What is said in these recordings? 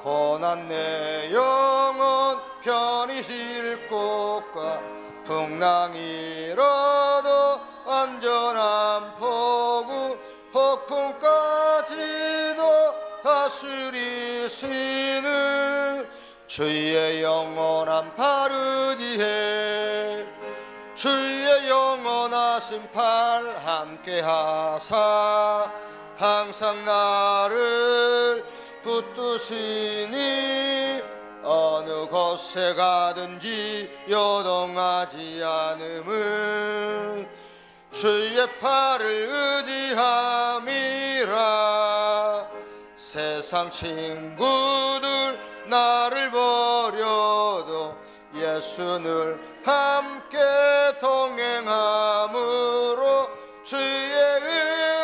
고난 내 영혼 편히 쉴 곳과 풍랑이라도 안전한 포구 폭풍까지도 다스리시는 주의 영원한 팔 의지해 주의 영원하신 팔 함께 하사 항상 나를 붙드시니 어느 곳에 가든지 요동하지 않음은 주의 팔을 의지함이라. 세상 친구들 나를 버려도 예수를 함께 동행함으로 주의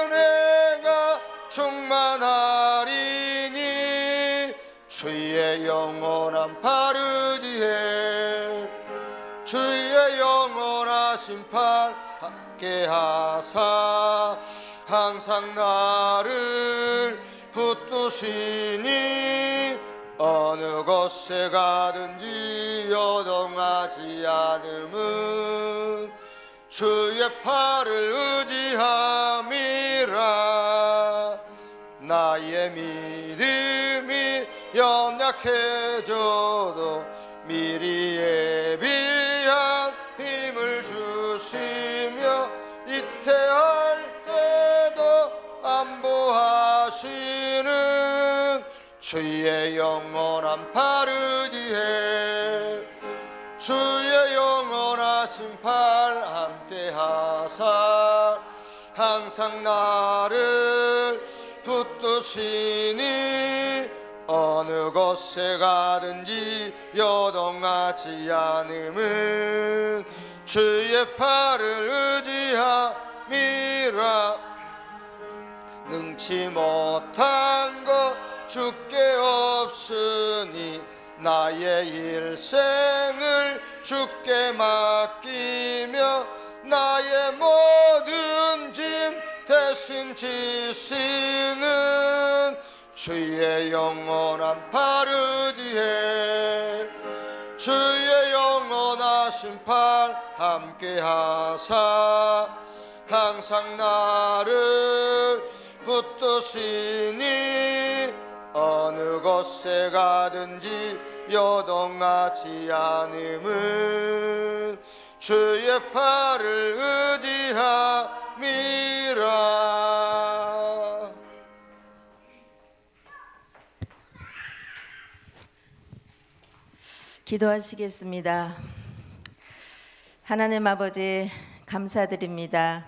은혜가 충만하리니 주의 영원한 팔 의지해 주의 영원하신 팔 함께 하사 항상 나를 붙드시니 어느 곳에 가든지 요동하지 않음은 주의 팔을 의지함이라. 나의 믿음이 연약해져도 미리 예비한 힘을 주시며 이태할 때도 안보하시는 주의 영원한 팔 의지해 주의 영원하신 팔 함께 하사 항상 나를 붙드시니 어느 곳에 가든지 요동하지 않음은 주의 팔을 의지함이라. 능치 못한 것 주께 없으니 나의 일생을 주께 맡기며 나의 모든 짐 대신 지시는 주의 영원한 팔 의지해 주의 영원하신 팔 함께 하사 항상 나를 붙드시니 어느 곳에 가든지 요동하지 않음은 주의 팔을 의지함이라. 기도하시겠습니다. 하나님 아버지 감사드립니다.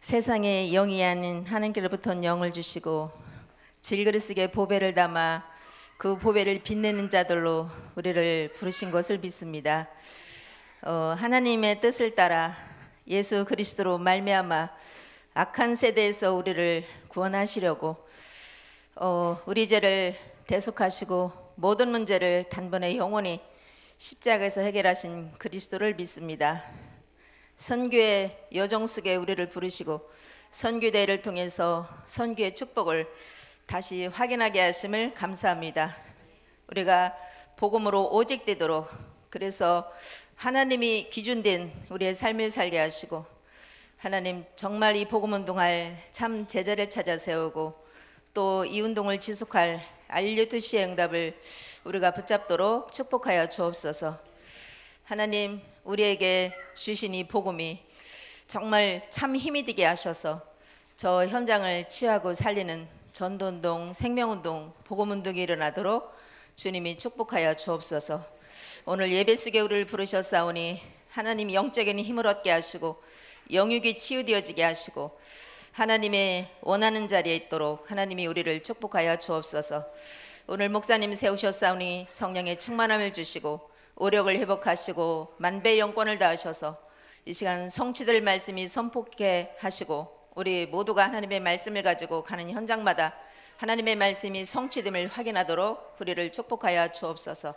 세상에 영이 아닌 하나님께로부터 영을 주시고 질그릇에 보배를 담아 그 보배를 빛내는 자들로 우리를 부르신 것을 믿습니다. 하나님의 뜻을 따라 예수 그리스도로 말미암아 악한 세대에서 우리를 구원하시려고 우리 죄를 대속하시고 모든 문제를 단번에 영원히 십자가에서 해결하신 그리스도를 믿습니다. 선교의 여정 속에 우리를 부르시고 선교대회를 통해서 선교의 축복을 다시 확인하게 하심을 감사합니다. 우리가 복음으로 오직되도록 그래서 하나님이 기준된 우리의 삶을 살게 하시고 하나님 정말 이 복음 운동할 참 제자를 찾아 세우고 또 이 운동을 지속할 알류투시의 응답을 우리가 붙잡도록 축복하여 주옵소서. 하나님 우리에게 주신 이 복음이 정말 참 힘이 되게 하셔서 저 현장을 치유하고 살리는 전도운동, 생명운동, 복음운동이 일어나도록 주님이 축복하여 주옵소서. 오늘 예배 속에 우리를 부르셨사오니 하나님 영적인 힘을 얻게 하시고 영육이 치유되어지게 하시고 하나님의 원하는 자리에 있도록 하나님이 우리를 축복하여 주옵소서. 오늘 목사님 세우셨사오니 성령의 충만함을 주시고 오력을 회복하시고 만배 영권을 다하셔서 이 시간 성취될 말씀이 선포케 하시고 우리 모두가 하나님의 말씀을 가지고 가는 현장마다 하나님의 말씀이 성취됨을 확인하도록 우리를 축복하여 주옵소서.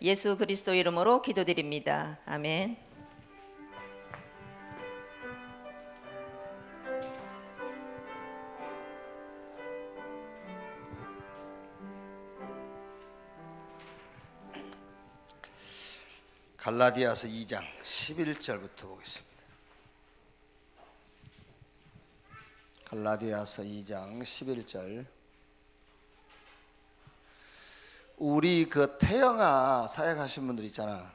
예수 그리스도 이름으로 기도드립니다. 아멘. 갈라디아서 2장 11절부터 보겠습니다. 갈라디아서 2장 11절. 우리 그 태영아 사역하신 분들 있잖아.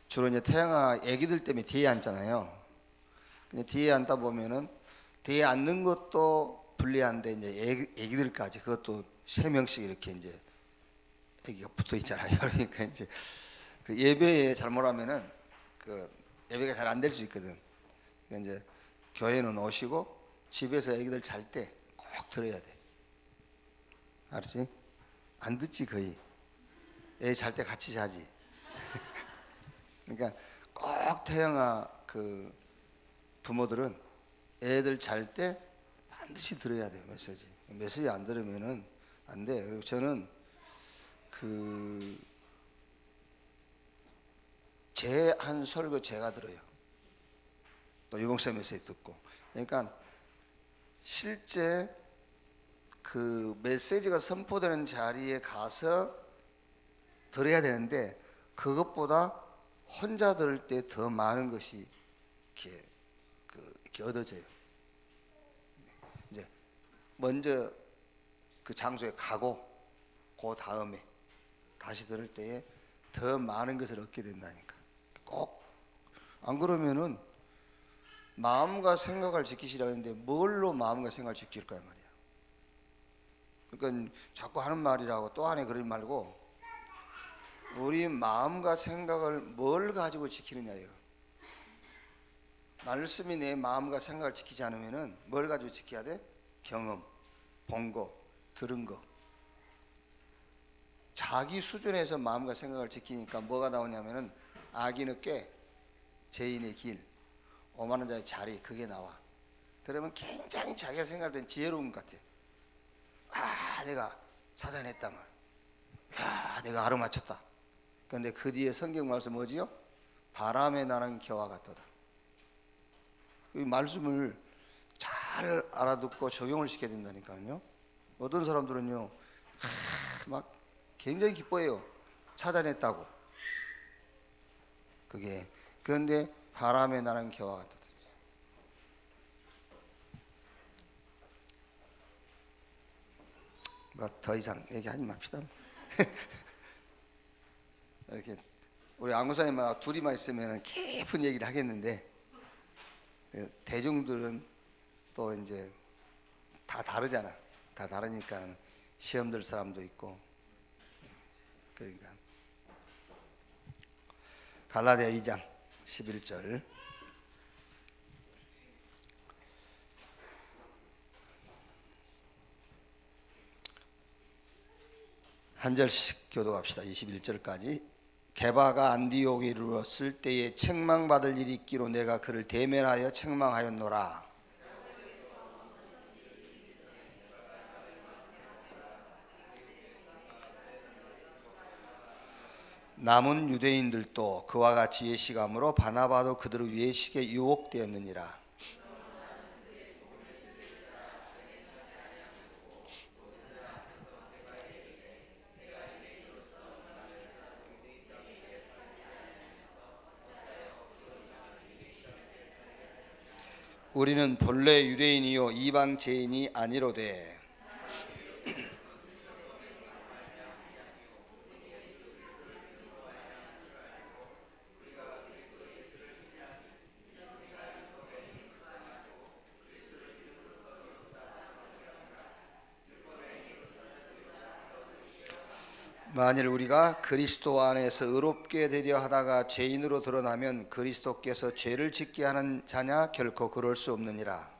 주로 이제 태영아 애기들 때문에 뒤에 앉잖아요. 근데 뒤에 앉다 보면은 뒤에 앉는 것도 불리한데 이제 애기들까지 그것도 3명씩 이렇게 이제 애기가 붙어 있잖아요. 그러니까 이제 그 예배에 잘못하면은 그 예배가 잘 안 될 수 있거든. 그러니까 이제 교회는 오시고 집에서 애기들 잘 때 꼭 들어야 돼. 알았지? 안 듣지 거의. 애 잘 때 같이 자지. 그러니까 꼭 태영아 그 부모들은 애들 잘 때 반드시 들어야 돼. 메시지 안 들으면은 안 돼. 그리고 저는 그 제 한 설교 제가 들어요. 또 유봉쌤 메시지 듣고. 그러니까 실제 그 메시지가 선포되는 자리에 가서 들어야 되는데 그것보다 혼자 들을 때 더 많은 것이 이렇게 얻어져요. 이제 먼저 그 장소에 가고 그 다음에 다시 들을 때에 더 많은 것을 얻게 된다니까. 꼭 안 그러면은 마음과 생각을 지키시라는데 뭘로 마음과 생각을 지킬 거야 말이야. 그러니까 자꾸 하는 말이라고 또 안에 그러지 말고 우리 마음과 생각을 뭘 가지고 지키느냐예요. 말씀이 내 마음과 생각을 지키지 않으면은 뭘 가지고 지켜야 돼? 경험, 본 거, 들은 거. 자기 수준에서 마음과 생각을 지키니까 뭐가 나오냐면은 악인의 꾀, 죄인의 길, 오만한 자의 자리, 그게 나와. 그러면 굉장히 자기가 생각할 땐 지혜로운 것 같아. 아, 내가 사단했다 말. 야, 내가 알아맞혔다. 그런데 그 뒤에 성경 말씀 뭐지요? 바람에 나는 겨와 같도다. 이 말씀을 잘 알아듣고 적용을 시켜야 된다니까요. 어떤 사람들은요, 막 굉장히 기뻐해요. 찾아냈다고. 그게 그런데 바람에 나는 겨와 같도다. 뭐 더 이상 얘기하지 맙시다. 이렇게 우리 안구사님만 둘이만 있으면 깊은 얘기를 하겠는데 대중들은 또 이제 다 다르잖아. 다 다르니까 시험 들 사람도 있고. 그러니까 갈라디아 2장 11절. 한 절씩 교독합시다. 21절까지. 게바가 안디옥에 이르렀을 때에 책망받을 일이 있기로 내가 그를 대면하여 책망하였노라. 남은 유대인들도 그와 같이 예식함으로 바나바도 그들의 예식에 유혹되었느니라. 우리는 본래 유대인이요 이방 죄인이 아니로되 만일 우리가 그리스도 안에서 의롭게 되려 하다가 죄인으로 드러나면 그리스도께서 죄를 짓게 하는 자냐? 결코 그럴 수 없느니라.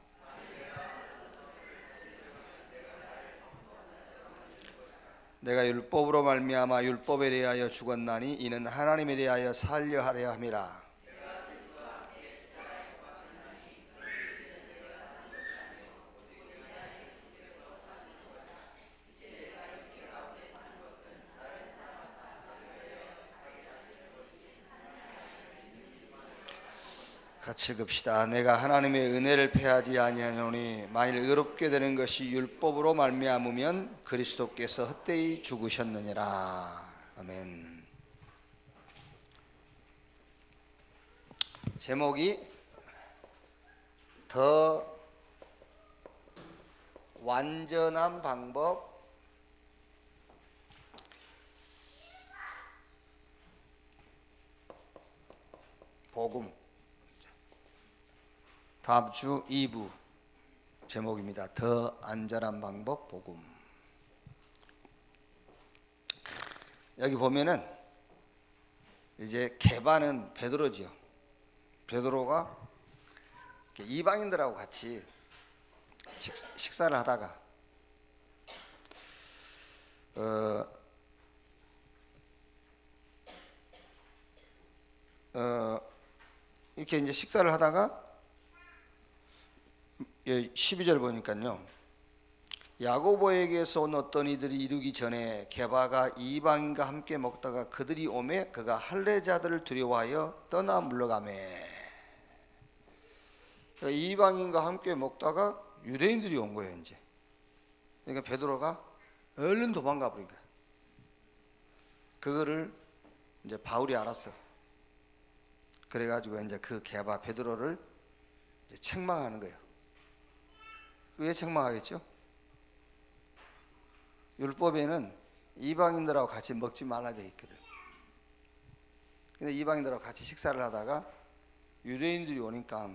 내가 율법으로 말미암아 율법에 대하여 죽었나니 이는 하나님에 대하여 살려 하려 함이라. 같이 읽읍시다. 내가 하나님의 은혜를 패하지 아니하노니 만일 의롭게 되는 것이 율법으로 말미암으면 그리스도께서 헛되이 죽으셨느니라. 아멘. 제목이 더 완전한 방법 복음. 다음 주 2부 제목입니다. 더 안전한 방법 복음. 여기 보면은 이제 개바는 베드로지요. 베드로가 이방인들하고 같이 식사를 하다가 이렇게 이제 식사를 하다가 12절 보니까요. 야고보에게서 온 어떤 이들이 이르기 전에 게바가 이방인과 함께 먹다가 그들이 오매 그가 할례자들을 두려워하여 떠나 물러가매. 그러니까 이방인과 함께 먹다가 유대인들이 온 거예요. 이제 그러니까 베드로가 얼른 도망가 버린 거야. 그거를 이제 바울이 알았어. 그래가지고 이제 그 게바 베드로를 이제 책망하는 거예요. 왜 책망하겠죠? 율법에는 이방인들하고 같이 먹지 말라 돼 있거든. 근데 이방인들하고 같이 식사를 하다가 유대인들이 오니까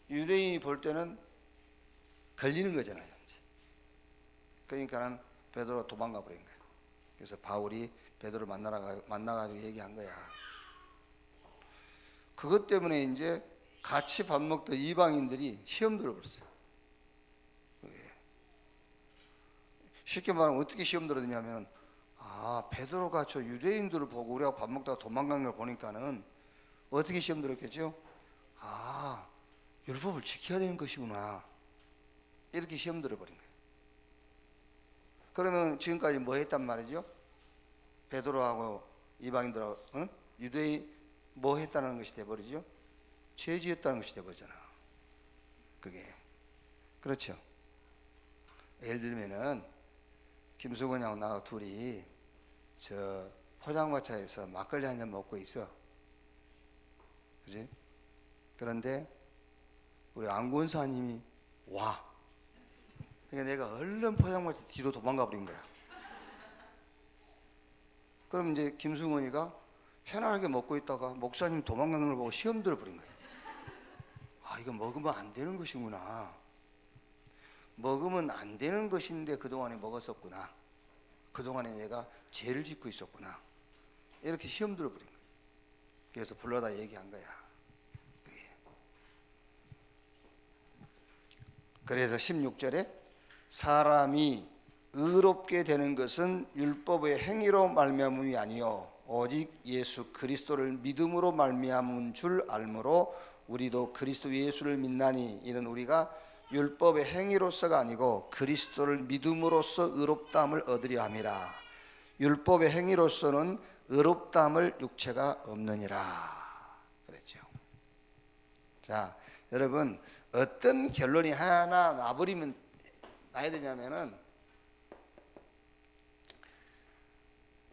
유대인이 볼 때는 걸리는 거잖아요. 이제. 그러니까는 베드로가 도망가 버린 거야. 그래서 바울이 베드로를 만나가지고 얘기한 거야. 그것 때문에 이제 같이 밥 먹던 이방인들이 시험 들어버렸어요. 쉽게 말하면 어떻게 시험 들었냐면, 베드로가 저 유대인들을 보고 우리가 밥 먹다가 도망간 걸 보니까는 어떻게 시험 들었겠죠? 율법을 지켜야 되는 것이구나. 이렇게 시험 들어버린 거예요. 그러면 지금까지 뭐 했단 말이죠? 베드로하고 이방인들하고 유대인 뭐 했다는 것이 돼버리죠? 죄 지었다는 것이 돼버리잖아. 그게 그렇죠. 예를 들면은 김수건이하고 나하고 둘이 저 포장마차에서 막걸리 한 잔 먹고 있어. 그지? 그런데 우리 안권사님이 와. 그러니까 내가 얼른 포장마차 뒤로 도망가 버린 거야. 그럼 이제 김수건이가 편안하게 먹고 있다가 목사님 도망가는 걸 보고 시험 들어버린 거야. 이거 먹으면 안 되는 것이구나. 먹으면 안 되는 것인데 그동안에 먹었었구나. 그동안에 내가 죄를 짓고 있었구나. 이렇게 시험 들어버린 거야. 그래서 불러다 얘기한 거야. 그래서 16절에 사람이 의롭게 되는 것은 율법의 행위로 말미암음이 아니요 오직 예수 그리스도를 믿음으로 말미암은 줄 알므로 우리도 그리스도 예수를 믿나니 이는 우리가 율법의 행위로서가 아니고 그리스도를 믿음으로써 의롭다함을 얻으려 함이라. 율법의 행위로서는 의롭다함을 육체가 없느니라 그랬죠. 자, 여러분 어떤 결론이 하나 나야 되냐면은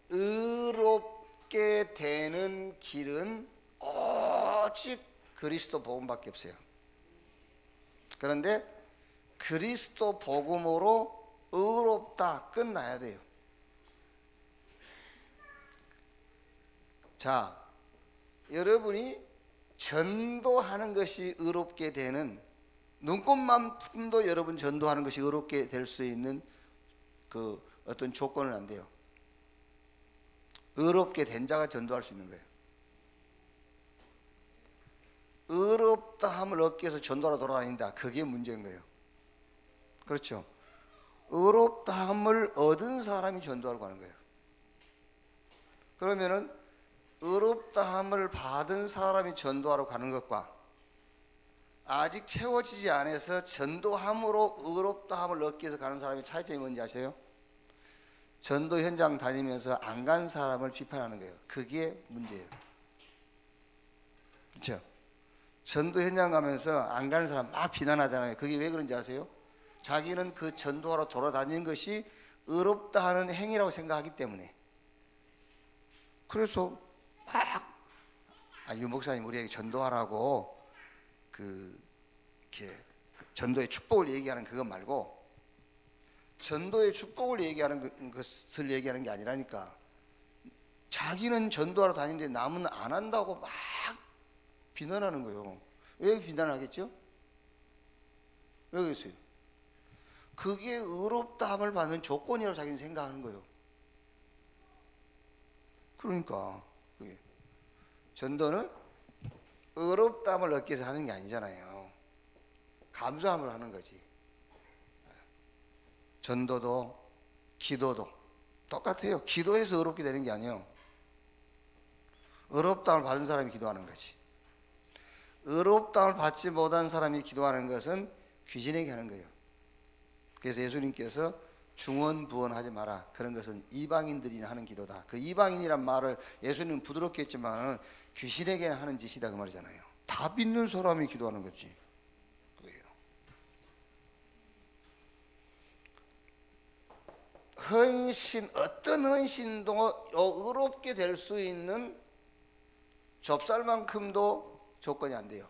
의롭게 되는 길은 오직 그리스도 복음밖에 없어요. 그런데 그리스도 복음으로 의롭다 끝나야 돼요. 자, 여러분이 전도하는 것이 의롭게 되는 눈꽃만큼도 여러분 전도하는 것이 의롭게 될 수 있는 그 어떤 조건은 안 돼요. 의롭게 된 자가 전도할 수 있는 거예요. 의롭다함을 얻기 위해서 전도하러 돌아다닌다. 그게 문제인 거예요. 그렇죠. 의롭다함을 얻은 사람이 전도하러 가는 거예요. 그러면은 의롭다함을 받은 사람이 전도하러 가는 것과 아직 채워지지 않아서 전도함으로 의롭다함을 얻기 위해서 가는 사람의 차이점이 뭔지 아세요? 전도 현장 다니면서 안 간 사람을 비판하는 거예요. 그게 문제예요. 그렇죠? 전도 현장 가면서 안 가는 사람 막 비난하잖아요. 그게 왜 그런지 아세요? 자기는 그 전도하러 돌아다니는 것이 의롭다 하는 행위라고 생각하기 때문에. 그래서 막 유 목사님 우리에게 전도하라고 이렇게 전도의 축복을 얘기하는 그것 말고, 전도의 축복을 얘기하는 것을 얘기하는 게 아니라니까. 자기는 전도하러 다니는데 남은 안 한다고 막 비난하는 거예요. 왜 비난하겠죠? 왜 그랬어요? 그게 의롭다함을 받는 조건이라고 자기는 생각하는 거예요. 그러니까 그게 전도는 의롭다함을 얻기 위해서 하는 게 아니잖아요. 감사함을 하는 거지. 전도도 기도도 똑같아요. 기도해서 의롭게 되는 게 아니에요. 의롭다함을 받은 사람이 기도하는 거지. 의롭다함을 받지 못한 사람이 기도하는 것은 귀신에게 하는 거예요. 그래서 예수님께서 중언부언하지 마라. 그런 것은 이방인들이 하는 기도다. 그 이방인이란 말을 예수님은 부드럽게 했지만 귀신에게 하는 짓이다 그 말이잖아요. 다 믿는 사람이 기도하는 거지. 그거예요. 헌신, 어떤 헌신도 의롭게 될 수 있는 좁쌀만큼도 조건이 안 돼요.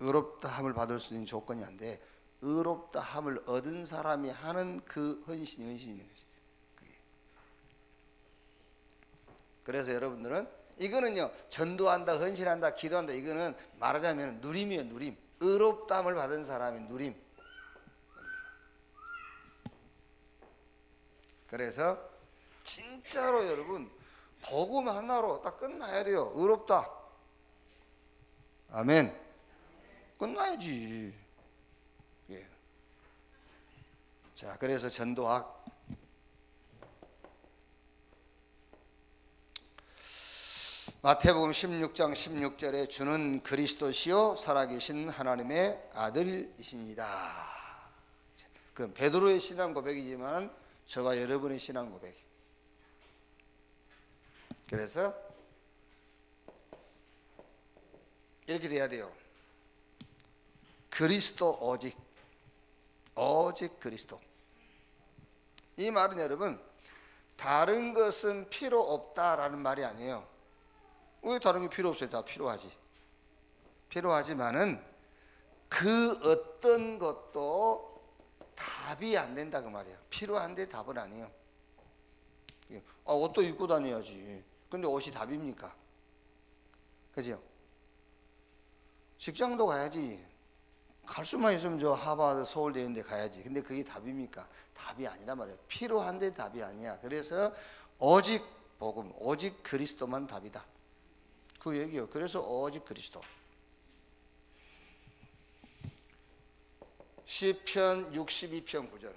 의롭다함을 받을 수 있는 조건이 안 돼. 의롭다함을 얻은 사람이 하는 그 헌신인 거지. 그게. 그래서 여러분들은 이거는요, 전도한다, 헌신한다, 기도한다, 이거는 말하자면 누림이에요. 누림. 의롭다함을 받은 사람의 누림. 그래서 진짜로 여러분 복음 하나로 딱 끝나야 돼요. 의롭다. 아멘. 끝나야지. 예. 자, 그래서 전도학. 마태복음 16장 16절에 주는 그리스도시요 살아계신 하나님의 아들이십니다. 그 베드로의 신앙 고백이지만 저와 여러분의 신앙 고백. 그래서 이렇게 돼야 돼요. 그리스도 오직 그리스도. 이 말은 여러분 다른 것은 필요 없다라는 말이 아니에요. 왜 다른 게 필요 없어요? 다 필요하지. 필요하지만은 그 어떤 것도 답이 안 된다 그 말이에요. 필요한데 답은 아니에요. 옷도 입고 다녀야지. 근데 옷이 답입니까? 그죠? 직장도 가야지. 갈 수만 있으면 저 하버드 서울대 있는 데 가야지. 근데 그게 답입니까? 답이 아니란 말이에요. 필요한데 답이 아니야. 그래서 오직 복음, 오직 그리스도만 답이다. 그 얘기예요. 그래서 오직 그리스도. 시편 62편 9절.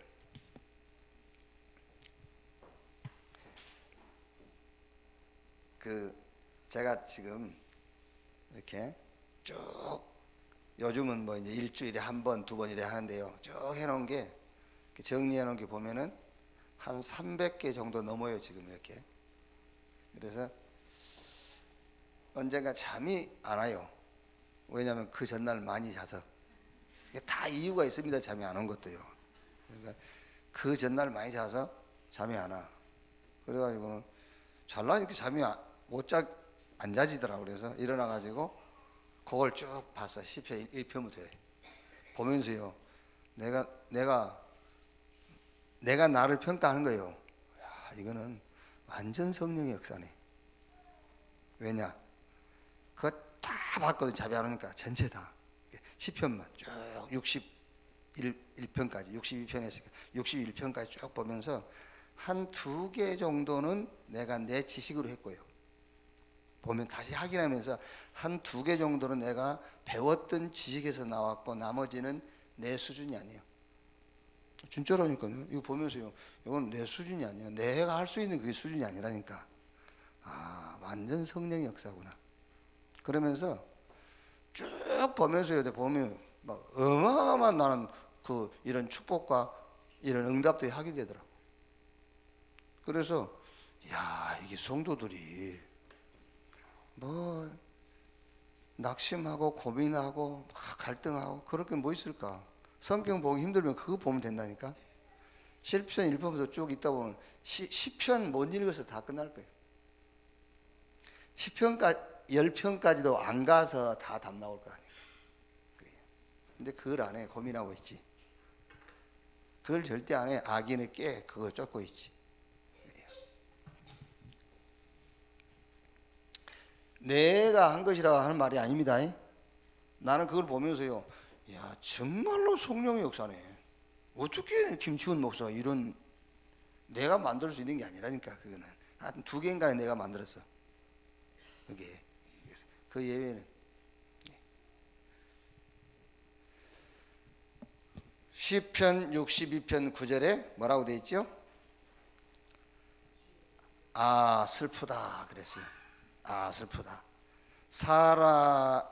제가 지금 이렇게 쭉 요즘은 뭐 이제 일주일에 한 번, 두 번 이래 하는데요. 쭉 해놓은 게 정리해 놓은 게 보면은 한 300개 정도 넘어요 지금 이렇게. 그래서 언젠가 잠이 안 와요. 왜냐하면 그 전날 많이 자서. 다 이유가 있습니다. 잠이 안 온 것도요. 그러니까 그 전날 많이 자서 잠이 안 와. 그래가지고는 잘나 이렇게 잠이 안 자지더라고. 그래서 일어나가지고 그걸 쭉 봤어. 시편 1편부터 보면서요. 내가 나를 평가하는 거예요. 야, 이거는 완전 성령의 역사네. 왜냐? 그거 다 봤거든. 잠이 안 오니까 전체 다. 시편만 쭉 61편까지 62편에서 61편까지 쭉 보면서 한 2개 정도는 내가 내 지식으로 했고요. 보면 다시 확인하면서 한 2개 정도는 내가 배웠던 지식에서 나왔고 나머지는 내 수준이 아니에요. 진짜라니까요. 이거 보면서요. 이건 내 수준이 아니야. 내가 할 수 있는 그게 수준이 아니라니까. 아, 완전 성령의 역사구나. 그러면서 쭉 보면서요. 보면 막 어마어마한 나는 이런 축복과 이런 응답들이 하게 되더라고. 그래서 야, 이게 성도들이 뭐 낙심하고 고민하고 막 갈등하고 그럴 게 뭐 있을까? 성경 보기 힘들면 그거 보면 된다니까. 시편 1편부터 쭉 있다 보면 시편 못 읽어서 다 끝날 거예요. 10평까지도 안 가서 다 답 나올 거라니까. 근데 그걸 안 해. 고민하고 있지. 그걸 절대 안 해. 악인의 깨 그거 쫓고 있지. 내가 한 것이라 하는 말이 아닙니다. 나는 그걸 보면서요, 야 정말로 성령의 역사네. 어떻게 김치훈 목사 이런, 내가 만들 수 있는 게 아니라니까. 그거는 한 2개인가는 내가 만들었어. 그게 그 예외는 시편 62편 9절에 뭐라고 돼 있죠? 아 슬프다 그랬어요. 아 슬프다. 사람은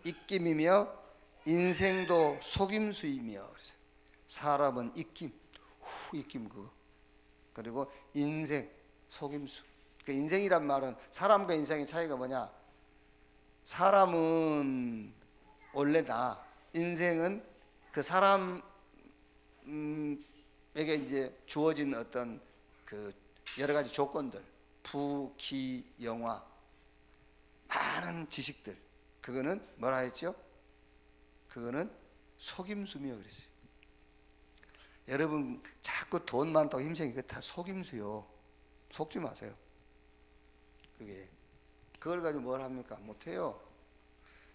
입김이며 인생도 속임수이며 그랬어요. 사람은 입김, 입김 그거. 그리고 인생, 속임수. 그 인생이란 말은 사람과 인생의 차이가 뭐냐? 사람은 원래 나, 인생은 그 사람에게 이제 주어진 어떤 그 여러 가지 조건들, 부, 기, 영화, 많은 지식들, 그거는 뭐라 했죠? 그거는 속임수며 그랬어요. 여러분 자꾸 돈 많다고 힘쓰는 게 다 속임수요. 속지 마세요. 그걸 가지고 뭘 합니까? 못해요.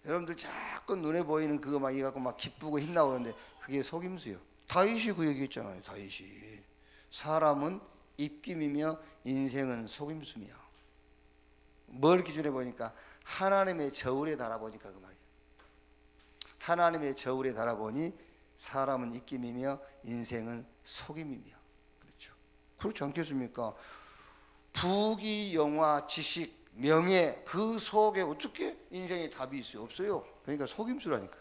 여러분들 자꾸 눈에 보이는 그거 막 이갖고 막 기쁘고 힘나고 그러는데 그게 속임수요. 다윗이 그 얘기했잖아요. 다윗이 사람은 입김이며 인생은 속임수며. 뭘 기준에 보니까 하나님의 저울에 달아보니까 그 말이에요. 하나님의 저울에 달아보니 사람은 입김이며 인생은 속임이며. 그렇죠. 그렇지 않겠습니까? 부귀 영화 지식 명예 그 속에 어떻게 인생의 답이 있어요? 없어요. 그러니까 속임수라니까.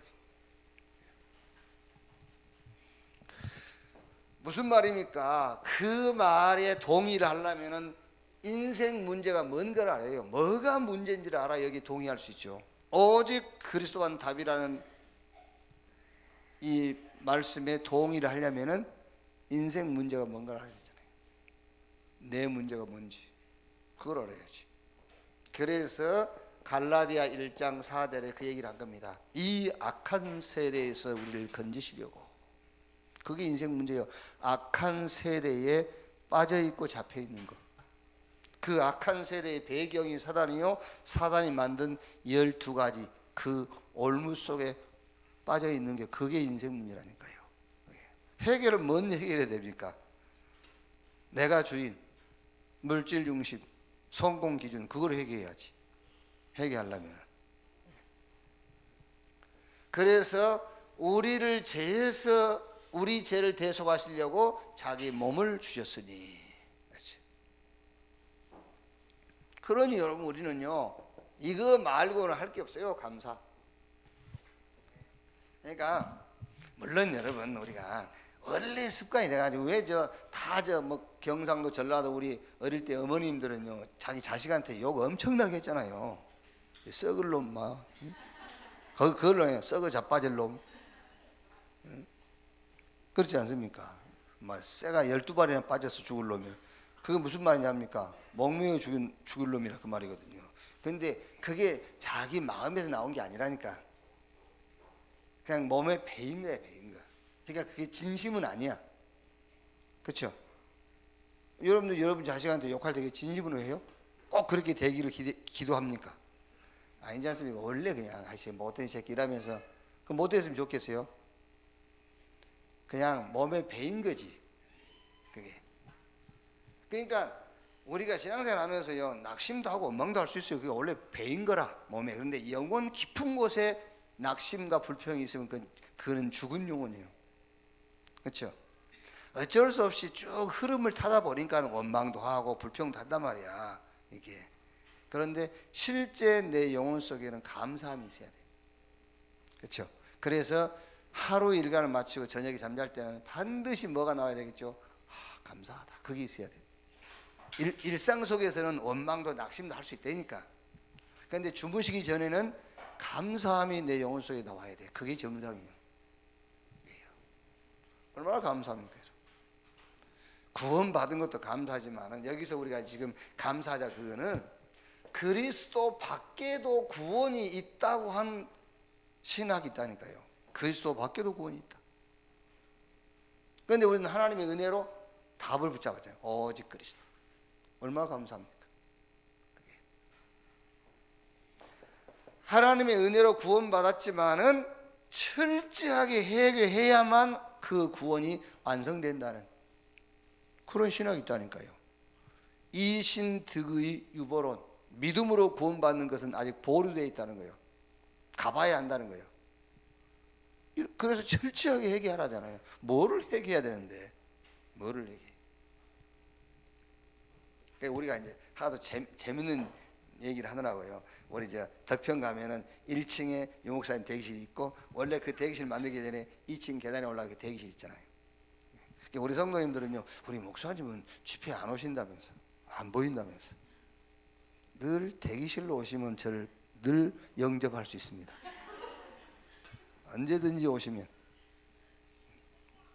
무슨 말입니까? 그 말에 동의를 하려면은 인생 문제가 뭔 걸 알아요. 뭐가 문제인지를 알아 여기 동의할 수 있죠. 오직 그리스도만 답이라는 이 말씀에 동의를 하려면은 인생 문제가 뭔가 알아야 되잖아요. 내 문제가 뭔지 그걸 알아야지. 그래서 갈라디아 1장 4절에 그 얘기를 한 겁니다. 이 악한 세대에서 우리를 건지시려고. 그게 인생 문제예요. 악한 세대에 빠져있고 잡혀있는 것. 그 악한 세대의 배경이 사단이요, 사단이 만든 12가지 그 올무 속에 빠져있는 게 그게 인생 문제라니까요. 해결은 뭔 해결해야 됩니까? 내가 주인, 물질 중심, 성공 기준, 그걸 해결해야지. 해결하려면. 그래서 우리를 죄에서 우리 죄를 대속하시려고 자기 몸을 주셨으니. 그러니 여러분 우리는요 이거 말고는 할 게 없어요. 감사. 그러니까 물론 여러분 우리가 원래 습관이 돼가지고 왜 뭐 경상도 전라도 우리 어릴 때 어머님들은요 자기 자식한테 욕 엄청나게 했잖아요. 썩을 놈 막 그걸로 해요. 썩어 자빠질 놈. 그렇지 않습니까? 막 쇠가 12발이나 빠져서 죽을 놈이요. 그게 무슨 말이냐입니까? 목매어 죽을 놈이라 그 말이거든요. 근데 그게 자기 마음에서 나온 게 아니라니까. 그냥 몸에 배인 거야, 배인 거야. 그러니까 그게 진심은 아니야. 그렇죠? 여러분들 여러분 자식한테 욕할 때 진심으로 해요? 꼭 그렇게 되기를 기도합니까? 아니지 않습니까? 원래 그냥 아이씨 못된 새끼 이라면서 그럼 못됐으면 좋겠어요? 그냥 몸에 배인 거지. 그게. 그러니까 우리가 신앙생활 하면서요 낙심도 하고 원망도 할 수 있어요. 그게 원래 배인 거라 몸에. 그런데 영혼 깊은 곳에 낙심과 불평이 있으면 그는 죽은 영혼이에요. 그렇죠? 어쩔 수 없이 쭉 흐름을 타다 보니까 원망도 하고 불평도 한단 말이야 이게. 그런데 실제 내 영혼 속에는 감사함이 있어야 돼. 그렇죠? 그래서 하루 일과를 마치고 저녁에 잠잘 때는 반드시 뭐가 나와야 되겠죠? 감사하다. 그게 있어야 돼. 일상 속에서는 원망도 낙심도 할 수 있다니까. 그런데 주무시기 전에는 감사함이 내 영혼 속에 나와야 돼. 그게 정상이에요. 얼마나 감사합니까? 구원 받은 것도 감사하지만 여기서 우리가 지금 감사하자 그거는 그리스도 밖에도 구원이 있다고 한 신학이 있다니까요. 그리스도 밖에도 구원이 있다. 그런데 우리는 하나님의 은혜로 답을 붙잡았잖아요. 오직 그리스도. 얼마나 감사합니까? 그게. 하나님의 은혜로 구원받았지만은 철저하게 회개해야만 그 구원이 완성된다는 그런 신학이 있다니까요. 이신득의 유보론, 믿음으로 구원받는 것은 아직 보류되어 있다는 거예요. 가봐야 한다는 거예요. 그래서 철저하게 회개하라잖아요. 뭐를 회개해야 되는데 뭐를 회개해? 그러니까 우리가 이제 하도 재밌는 얘기를 하더라고요. 우리 덕평 가면은 1층에 유목사님 대기실이 있고, 원래 그 대기실 만들기 전에 2층 계단에 올라가게 대기실 있잖아요. 그러니까 우리 성도님들은요, 우리 목사님은 집회 안 오신다면서, 안 보인다면서. 늘 대기실로 오시면 저를 늘 영접할 수 있습니다. 언제든지 오시면.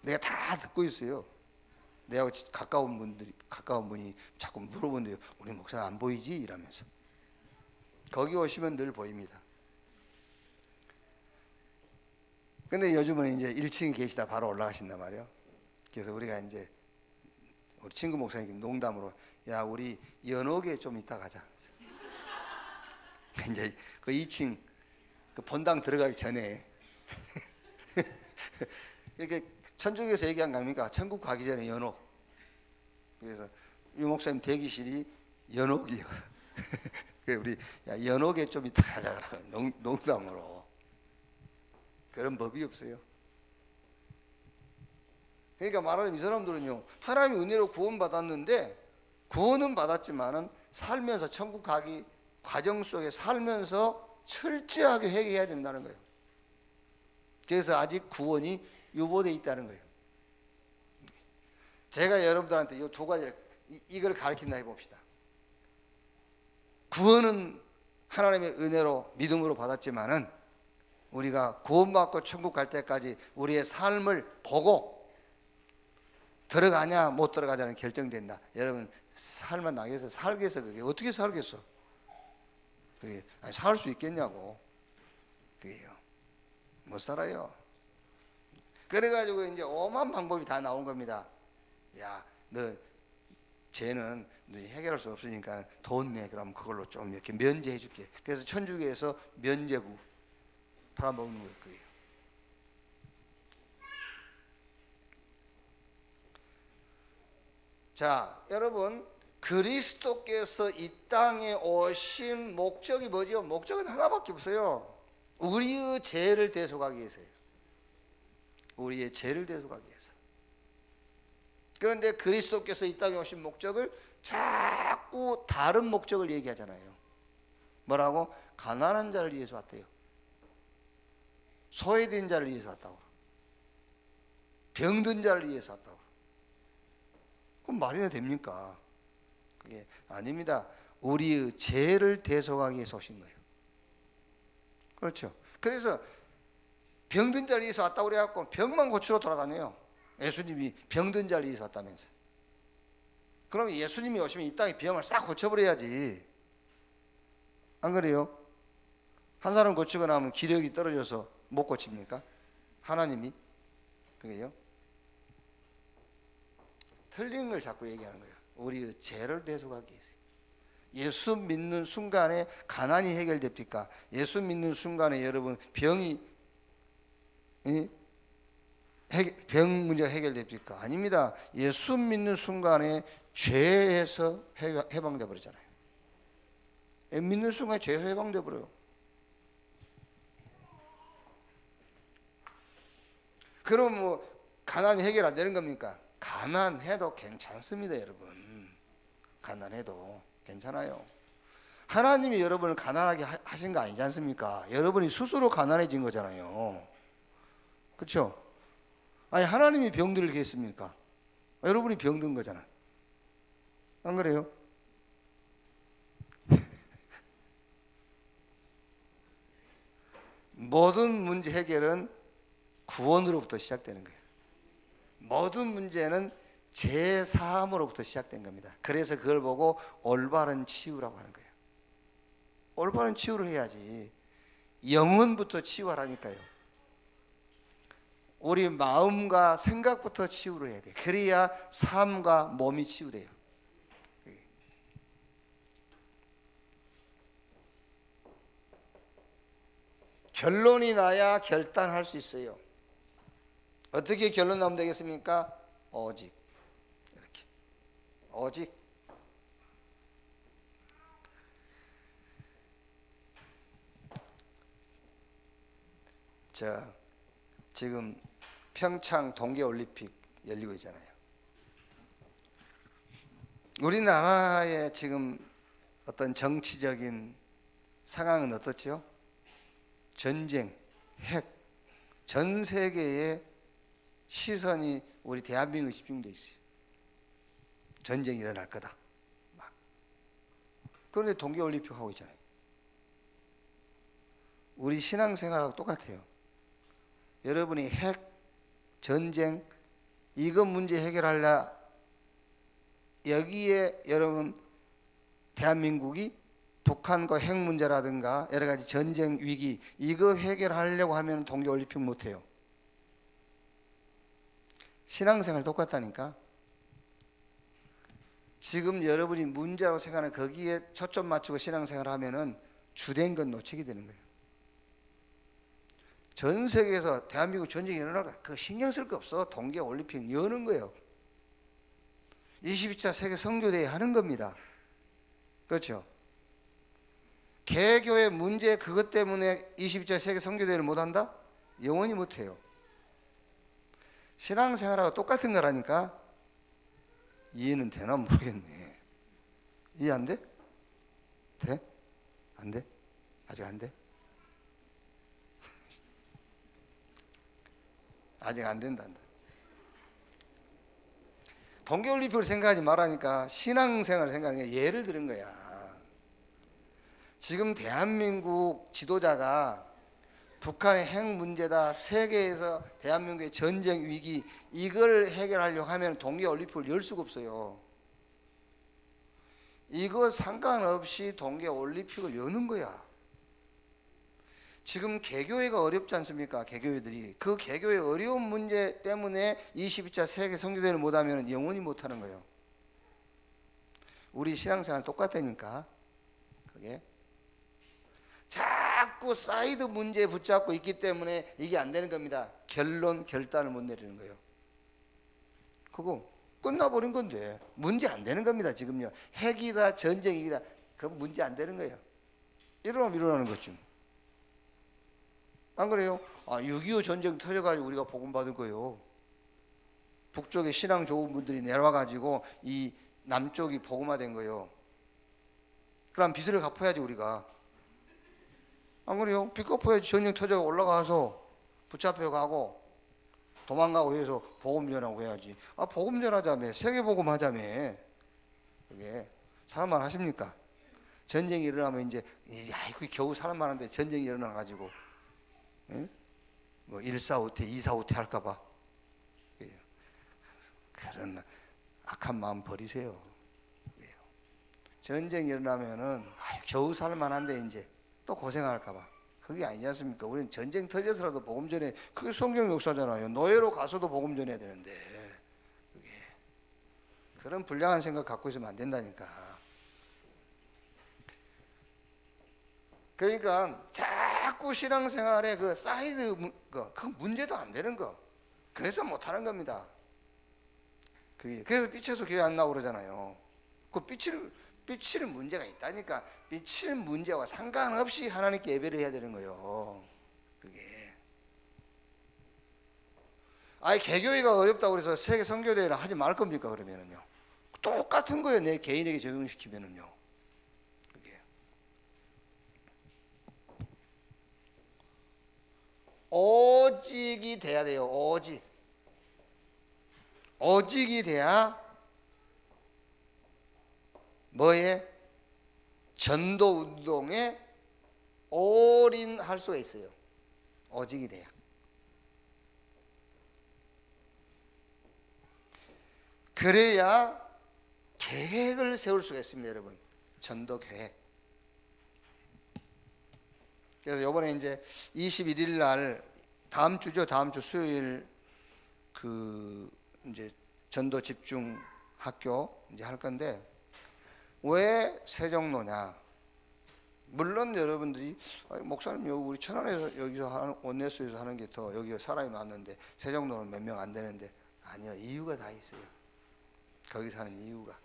내가 다 듣고 있어요. 내하고 가까운 분이 자꾸 물어본대요. 우리 목사 안 보이지? 이러면서. 거기 오시면 늘 보입니다. 근데 요즘은 이제 1층에 계시다 바로 올라가신단 말이에요. 그래서 우리가 이제 우리 친구 목사님 농담으로, 야, 우리 연옥에 좀 이따 가자. 이제 그 2층 그 본당 들어가기 전에 이렇게 천주교에서 얘기한 거 아닙니까? 천국 가기 전에 연옥. 그래서 유 목사님 대기실이 연옥이요. 우리 야, 연옥에 좀 이따 가자. 농담으로. 그런 법이 없어요. 그러니까 말하자면 이 사람들은요, 하나님의 은혜로 구원받았는데, 구원은 받았지만은 살면서 천국 가기 과정 속에 살면서 철저하게 회개해야 된다는 거예요. 그래서 아직 구원이 유보되어 있다는 거예요. 제가 여러분들한테 이 두 가지를 이걸 가르친다 해봅시다. 구원은 하나님의 은혜로 믿음으로 받았지만은 우리가 구원받고 천국 갈 때까지 우리의 삶을 보고 들어가냐 못 들어가냐는 결정된다. 여러분 살만 나겠어? 살겠어? 그게 어떻게 살겠어? 그게 살 수 있겠냐고. 그게요. 못 살아요. 그래가지고 이제 오만 방법이 다 나온 겁니다. 야, 너 쟤는 너 해결할 수 없으니까 돈 내. 그럼 그걸로 좀 이렇게 면제해 줄게. 그래서 천주교에서 면제부 팔아먹는 거예요. 자, 여러분, 그리스도께서 이 땅에 오신 목적이 뭐죠? 목적은 하나밖에 없어요. 우리의 죄를 대속하기 위해서예요. 우리의 죄를 대속하기 위해서. 그런데 그리스도께서 이 땅에 오신 목적을 자꾸 다른 목적을 얘기하잖아요. 뭐라고? 가난한 자를 위해서 왔대요. 소외된 자를 위해서 왔다고. 병든 자를 위해서 왔다고. 그럼 말이나 됩니까? 그게 아닙니다. 우리의 죄를 대속하기 위해서 오신 거예요. 그렇죠. 그래서 병든 자를 위해서 왔다고 그래갖고 병만 고치러 돌아다녀요. 예수님이 병든 자를 위해서 왔다면서. 그럼 예수님이 오시면 이 땅의 병을 싹 고쳐버려야지. 안 그래요? 한 사람 고치고 나면 기력이 떨어져서 못 고칩니까? 하나님이. 그게요. 틀린 걸 자꾸 얘기하는 거예요. 우리의 죄를 대속하기 위해서. 예수 믿는 순간에 가난이 해결됩니까? 예수 믿는 순간에 여러분 병이 병 문제가 해결됩니까? 아닙니다. 예수 믿는 순간에 죄에서 해방돼 버리잖아요. 믿는 순간에 죄에서 해방돼 버려요. 그럼 뭐 가난이 해결 안 되는 겁니까? 가난해도 괜찮습니다, 여러분. 가난해도 괜찮아요. 하나님이 여러분을 가난하게 하신 거 아니지 않습니까? 여러분이 스스로 가난해진 거잖아요. 그렇죠? 아니 하나님이 병들게 했습니까? 여러분이 병든 거잖아. 안 그래요? 모든 문제 해결은 구원으로부터 시작되는 거예요. 모든 문제는 죄사함으로부터 시작된 겁니다. 그래서 그걸 보고 올바른 치유라고 하는 거예요. 올바른 치유를 해야지. 영혼부터 치유하라니까요. 우리 마음과 생각부터 치유를 해야 돼. 그래야 삶과 몸이 치유돼요. 결론이 나야 결단할 수 있어요. 어떻게 결론 나면 되겠습니까? 오직. 이렇게. 오직. 지금 평창 동계올림픽 열리고 있잖아요. 우리나라의 지금 어떤 정치적인 상황은 어떻죠? 전쟁, 핵, 전 세계의 시선이 우리 대한민국에 집중돼 있어요. 전쟁이 일어날 거다. 막. 그런데 동계올림픽 하고 있잖아요. 우리 신앙생활하고 똑같아요. 여러분이 핵, 전쟁, 이거 문제 해결하려 여기에 여러분 대한민국이 북한과 핵 문제라든가 여러 가지 전쟁 위기 이거 해결하려고 하면 동계올림픽 못해요. 신앙생활 똑같다니까. 지금 여러분이 문제라고 생각하는 거기에 초점 맞추고 신앙생활 하면은 주된 건 놓치게 되는 거예요. 전 세계에서 대한민국 전쟁이 일어나라 그거 신경 쓸 거 없어. 동계올림픽 여는 거예요. 22차 세계 선교대회 하는 겁니다. 그렇죠? 개교의 문제 그것 때문에 22차 세계 선교대회를 못한다? 영원히 못해요. 신앙생활하고 똑같은 거라니까. 이해는 되나 모르겠네. 이해 안 돼? 돼? 안 돼? 아직 안 돼? 아직 안 된다. 동계올림픽을 생각하지 말라니까 신앙생활을 생각하는 게 예를 들은 거야. 지금 대한민국 지도자가 북한의 핵 문제다, 세계에서 대한민국의 전쟁 위기 이걸 해결하려고 하면 동계올림픽을 열 수가 없어요. 이거 상관없이 동계올림픽을 여는 거야. 지금 개교회가 어렵지 않습니까? 개교회들이 그 개교의 어려운 문제 때문에 22차 세계 선교대회를 못하면 영원히 못하는 거예요. 우리 신앙생활 똑같다니까. 그게 자꾸 사이드 문제에 붙잡고 있기 때문에 이게 안 되는 겁니다. 결단을 못 내리는 거예요. 그거 끝나버린 건데 문제 안 되는 겁니다. 지금요. 핵이다 전쟁이다 그건 문제 안 되는 거예요. 일어나면 일어나는 거죠. 안 그래요? 6.25 전쟁 터져가지고 우리가 복음 받은 거예요. 북쪽에 신앙 좋은 분들이 내려와가지고 이 남쪽이 복음화된 거예요. 그럼 빚을 갚아야지 우리가. 안 그래요? 빚 갚아야지. 전쟁 터져 올라가서 붙잡혀 가고 도망가고 해서 복음 전하고 해야지. 복음 전하자며 세계 복음 하자며. 그게 사람만 하십니까? 전쟁이 일어나면 이제 아이고 겨우 사람만 하는데 전쟁이 일어나가지고 응? 뭐 145태 245태 할까봐 그런 악한 마음 버리세요. 전쟁이 일어나면은 겨우 살만한데 이제 또 고생할까봐 그게 아니지 않습니까? 우리는 전쟁 터져서라도 복음 전해. 그게 성경 역사잖아요. 노예로 가서도 복음 전해야 되는데 그게 그런 불량한 생각 갖고 있으면 안 된다니까. 그러니까 자꾸 신앙생활에 그 사이드 그 문제도 안 되는 거 그래서 못하는 겁니다. 그게 그래서 삐쳐서 교회 안 나오고 그러잖아요. 그 삐칠 문제가 있다니까. 삐칠 문제와 상관없이 하나님께 예배를 해야 되는 거예요. 그게 개교회가 어렵다고 그래서 세계 선교대회를 하지 말 겁니까? 그러면은요 똑같은 거예요. 내 개인에게 적용시키면은요. 오직이 돼야 돼요. 오직이 돼야 뭐에? 전도 운동에 올인할 수가 있어요. 오직이 돼야. 그래야 계획을 세울 수가 있습니다. 여러분 전도 계획. 그래서 이번에 이제 21일 날 다음 주죠. 다음 주 수요일 그 이제 전도 집중 학교 이제 할 건데 왜 세종로냐? 물론 여러분들이 목사님 여기 우리 천안에서 여기서 하는 원내수에서 하는 게 더 여기가 사람이 많은데 세종로는 몇 명 안 되는데 아니요. 이유가 다 있어요. 거기 사는 이유가.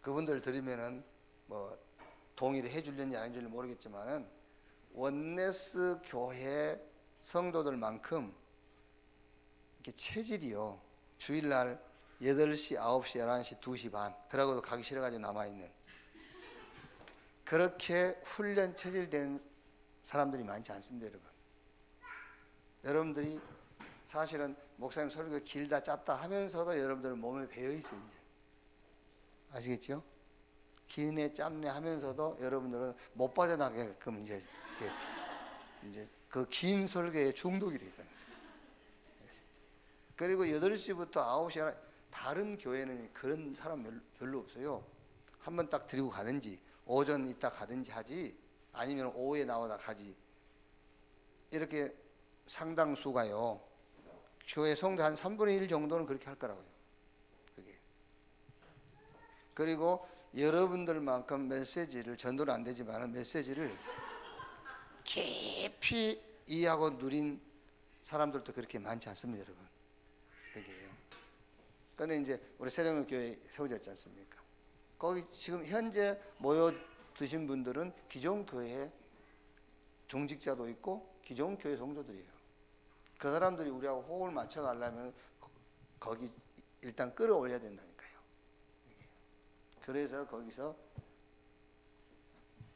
그분들 들으면은 뭐 동의를 해줄는지 안 해줄는지 모르겠지만은 원네스 교회 성도들만큼 이렇게 체질이요. 주일날 8시, 9시, 11시, 2시 반 그러고도 가기 싫어가지고 남아있는 그렇게 훈련 체질된 사람들이 많지 않습니다. 여러분. 여러분들이 사실은 목사님 설교 길다 짧다 하면서도 여러분들은 몸에 배어있어요. 이제 아시겠죠? 기네 짧네 하면서도 여러분들은 못 빠져나가게끔 이제 그 긴 설교에 중독이 되어 있다. 그리고 8시부터 9시 다른 교회는 그런 사람 별로 없어요. 한번 딱 드리고 가든지 오전 있다 가든지 하지 아니면 오후에 나오다 가지. 이렇게 상당수가요. 교회 성도 한 3분의 1 정도는 그렇게 할 거라고요. 그게. 그리고 여러분들만큼 메시지를 전도는 안 되지만 메시지를 깊이 이해하고 누린 사람들도 그렇게 많지 않습니다, 여러분. 그게. 그런데 이제 우리 세종로 교회 세워졌지 않습니까? 거기 지금 현재 모여 드신 분들은 기존 교회 종직자도 있고 기존 교회 성도들이에요. 그 사람들이 우리하고 호흡을 맞춰 가려면 거기 일단 끌어올려야 된다니까요. 그래서 거기서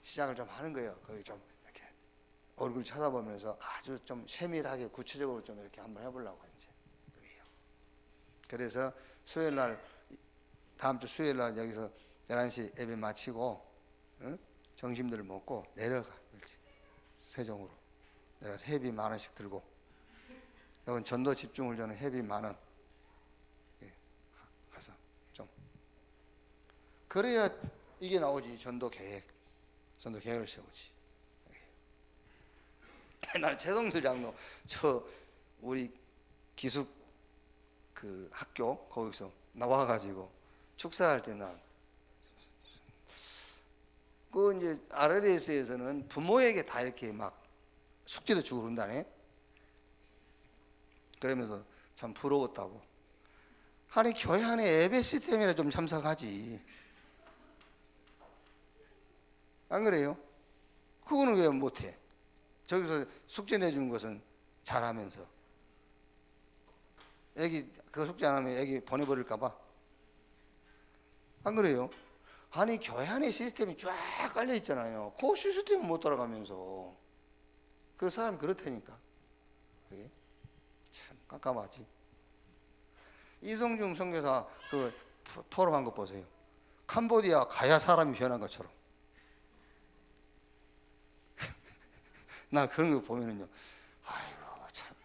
시작을 좀 하는 거예요. 거기 좀 이렇게 얼굴 쳐다보면서 아주 좀 세밀하게 구체적으로 좀 이렇게 한번 해보려고 이제 그게요. 그래서 수요일 날 다음 주 수요일 날 여기서 11시 예배 마치고 점심들을 먹고 내려가 세종으로 내려가서 회비 10,000원씩 들고 이건 전도 집중을 저는 회비 10,000원 가서 좀 그래야 이게 나오지. 전도 계획을 세우지. 나는 최동철 장로 저 우리 기숙 그 학교 거기서 나와가지고 축사할 때는 그 이제 RLS에서는 부모에게 다 이렇게 막 숙제도 주고 그런다네. 그러면서 참 부러웠다고. 아니 교회 안에 예배 시스템이라 좀 참석하지. 안 그래요? 그거는 왜 못해? 저기서 숙제 내준 것은 잘하면서 애기 그 숙제 안 하면 애기 보내버릴까 봐. 안 그래요? 아니 교회 안에 시스템이 쫙 깔려 있잖아요. 그 시스템은 못 따라가면서 그 사람 그렇다니까. 그게 참 깜깜하지. 이성중 선교사 그 포럼한 거 보세요. 캄보디아 가야 사람이 변한 것처럼. 나 그런 거 보면은요, 아이고 참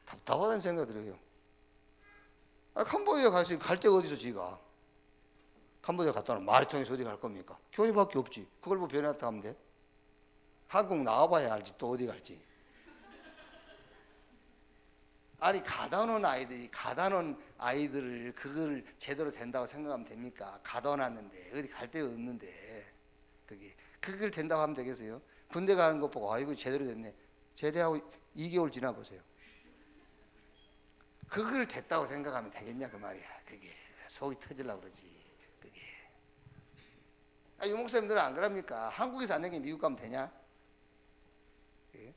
답답하다는 생각이 들어요. 캄보디아 갈 데가 어디서 지가? 캄보디아 갔다 오면 말이 통해서 어디 갈 겁니까? 교회밖에 없지. 그걸 뭐 변했다 하면 돼? 한국 나와봐야 알지 또 어디 갈지. 아니 가다 놓은 아이들을 그걸 제대로 된다고 생각하면 됩니까? 가다 놨는데 어디 갈 데가 없는데 그걸 된다고 하면 되겠어요? 군대 가는 것 보고 아이고 제대로 됐네. 제대하고 2개월 지나 보세요. 그걸 됐다고 생각하면 되겠냐 그 말이야. 그게 속이 터지려고 그러지. 그게. 유 목사님들은 안 그럽니까? 한국에서 안 되게 미국 가면 되냐? 그게.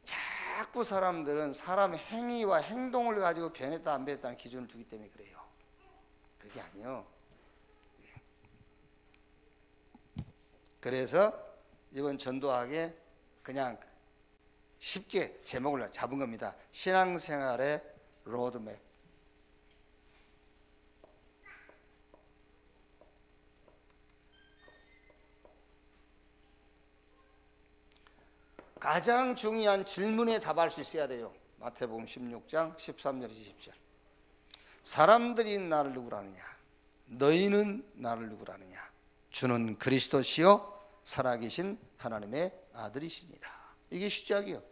자꾸 사람들은 사람의 행위와 행동을 가지고 변했다 안 변했다는 기준을 두기 때문에 그래요. 그게 아니요. 그래서 이번 전도학에 그냥 쉽게 제목을 잡은 겁니다. 신앙생활의 로드맵. 가장 중요한 질문에 답할 수 있어야 돼요. 마태복음 16장 13절 20절. 사람들이 나를 누구라느냐? 너희는 나를 누구라 하느냐? 주는 그리스도시요 살아계신 하나님의 아들이시니라. 이게 시작이요.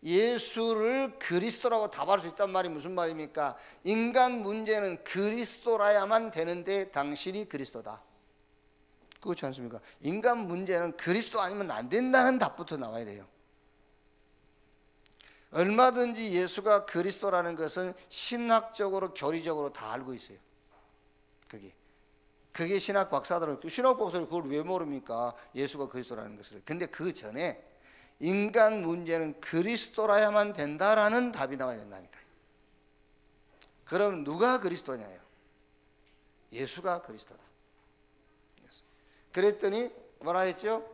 예수를 그리스도라고 답할 수 있단 말이 무슨 말입니까? 인간 문제는 그리스도라야만 되는데 당신이 그리스도다. 그렇지 않습니까? 인간 문제는 그리스도 아니면 안 된다는 답부터 나와야 돼요. 얼마든지 예수가 그리스도라는 것은 신학적으로 교리적으로 다 알고 있어요. 그게 신학 박사들은, 신학 박사들은 그걸 왜 모릅니까? 예수가 그리스도라는 것을. 근데 그 전에 인간 문제는 그리스도라야만 된다라는 답이 나와야 된다니까요. 그럼 누가 그리스도냐요? 예수가 그리스도다. 그랬더니 뭐라 했죠?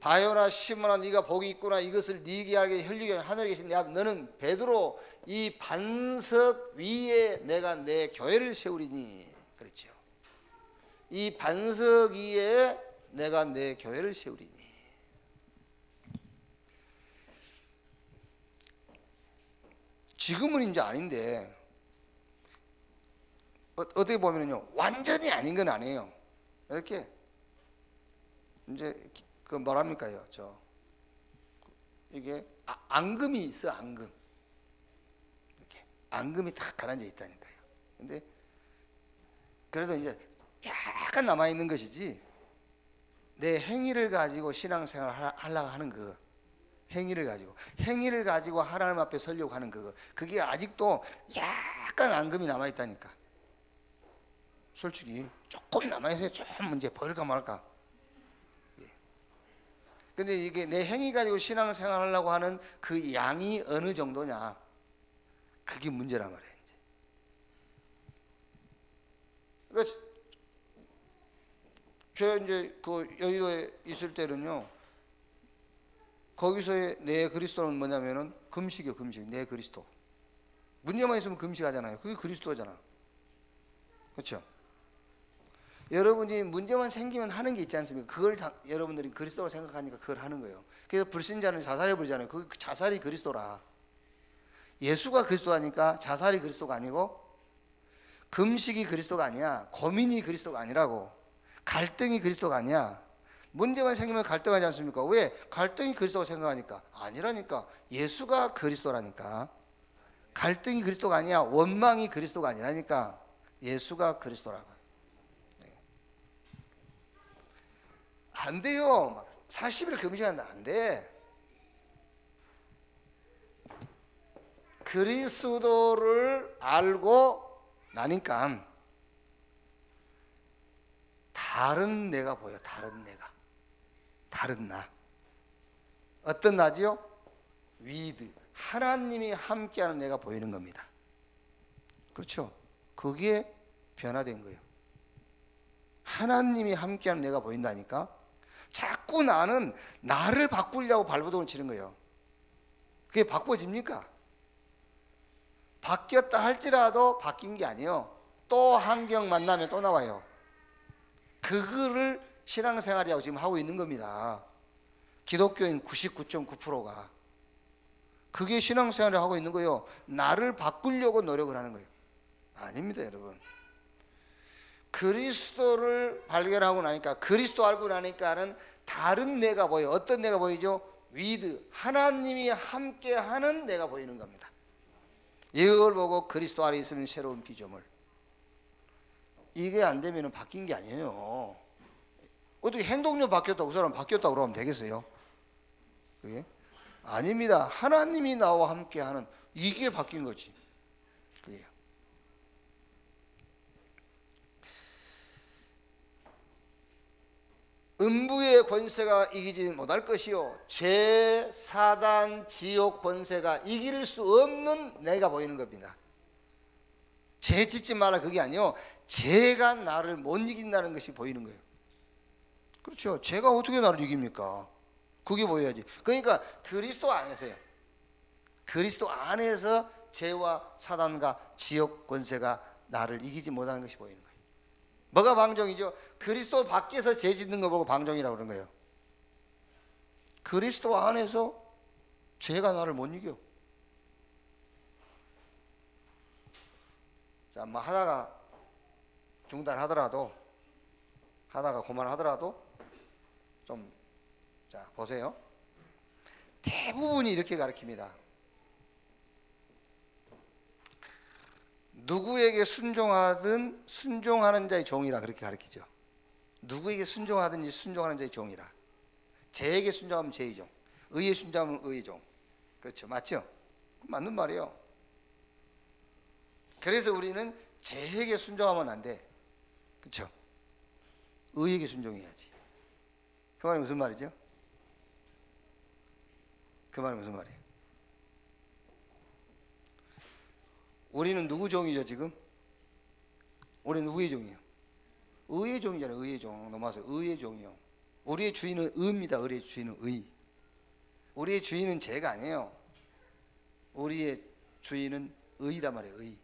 바요나 시몬아 네가 복이 있구나. 이것을 네게 알게 혈육이 하늘에 계신 내 아버지, 너는 베드로 이 반석 위에 내가 내 교회를 세우리니. 그렇죠. 이 반석 위에 내가 내 교회를 세우리니. 지금은 이제 아닌데 어떻게 보면요 완전히 아닌 건 아니에요. 이렇게 이제 그 뭐랍니까요? 이게 앙금이 있어. 앙금 이렇게 앙금이 딱 가라앉아 있다니까요. 근데 그래도 이제 약간 남아 있는 것이지, 내 행위를 가지고 신앙생활 하려고 하는 그 행위를 가지고 하나님 앞에 서려고 하는 그게 아직도 약간 앙금이 남아 있다니까. 솔직히 조금 남아 있어요. 좀 문제 버릴까 말까. 근데 이게 내 행위 가지고 신앙생활 하려고 하는 그 양이 어느 정도냐, 그게 문제란 말이에요. 이제. 그러니까 제가 이제 그 여의도에 있을 때는요, 거기서의 내 그리스도는 뭐냐면은 금식이요, 금식. 내 그리스도. 문제만 있으면 금식하잖아요. 그게 그리스도잖아. 그렇죠? 여러분이 문제만 생기면 하는 게 있지 않습니까? 그걸 여러분들이 그리스도로 생각하니까 그걸 하는 거예요. 그래서 불신자는 자살해 버리잖아요. 그 자살이 그리스도라. 예수가 그리스도하니까 자살이 그리스도가 아니고, 금식이 그리스도가 아니야. 고민이 그리스도가 아니라고. 갈등이 그리스도가 아니야. 문제만 생기면 갈등하지 않습니까? 왜? 갈등이 그리스도가 생각하니까. 아니라니까. 예수가 그리스도라니까. 갈등이 그리스도가 아니야. 원망이 그리스도가 아니라니까. 예수가 그리스도라고. 안 돼요. 40일 금식한다. 안 돼. 그리스도를 알고 나니까 다른 내가 보여. 다른 내가. 다른 나. 어떤 나지요? 위드. 하나님이 함께하는 내가 보이는 겁니다. 그렇죠? 그게 변화된 거예요. 하나님이 함께하는 내가 보인다니까. 자꾸 나는 나를 바꾸려고 발버둥을 치는 거예요. 그게 바꿔집니까? 바뀌었다 할지라도 바뀐 게 아니에요. 또 환경 만나면 또 나와요. 그거를 신앙생활이라고 지금 하고 있는 겁니다. 기독교인 99.9%가 그게 신앙생활을 하고 있는 거예요. 나를 바꾸려고 노력을 하는 거예요. 아닙니다, 여러분. 그리스도를 발견하고 나니까, 그리스도 알고 나니까는 다른 내가 보여. 어떤 내가 보이죠? 위드. 하나님이 함께하는 내가 보이는 겁니다. 이걸 보고 그리스도 안에 있으면 새로운 피조물. 이게 안 되면 바뀐 게 아니에요. 어떻게 행동력 바뀌었다고 그 사람 바뀌었다고 그러면 되겠어요? 그게 아닙니다. 하나님이 나와 함께하는, 이게 바뀐 거지. 그게요. 음부의 권세가 이기지 못할 것이요 죄, 사단, 지옥 권세가 이길 수 없는 내가 보이는 겁니다. 죄 짓지 마라 그게 아니요, 죄가 나를 못 이긴다는 것이 보이는 거예요. 그렇죠. 죄가 어떻게 나를 이깁니까? 그게 보여야지. 그러니까 그리스도 안에서요, 그리스도 안에서 죄와 사단과 지옥 권세가 나를 이기지 못하는 것이 보이는 거예요. 뭐가 방종이죠? 그리스도 밖에서 죄 짓는 거 보고 방종이라고 그러는 거예요. 그리스도 안에서 죄가 나를 못 이겨. 자, 뭐 하다가 중단하더라도 하다가 그만하더라도 좀, 자 보세요. 대부분이 이렇게 가르칩니다. 누구에게 순종하든 순종하는 자의 종이라 그렇게 가르치죠. 누구에게 순종하든지 순종하는 자의 종이라. 죄에게 순종하면 죄의 종, 의에 순종하면 의의 종. 그렇죠, 맞죠? 맞는 말이에요. 그래서 우리는 죄에게 순종하면 안 돼. 그렇죠? 의에게 순종해야지. 그 말이 무슨 말이죠? 그 말이 무슨 말이에요? 우리는 누구 종이죠 지금? 우리는 누구의 종이에요? 의의 종이잖아요. 의의 종. 넘어서 의의 종이요. 우리의 주인은 의입니다. 우리의 주인은 의. 우리의 주인은 죄가 아니에요. 우리의 주인은 의란 말이에요. 의.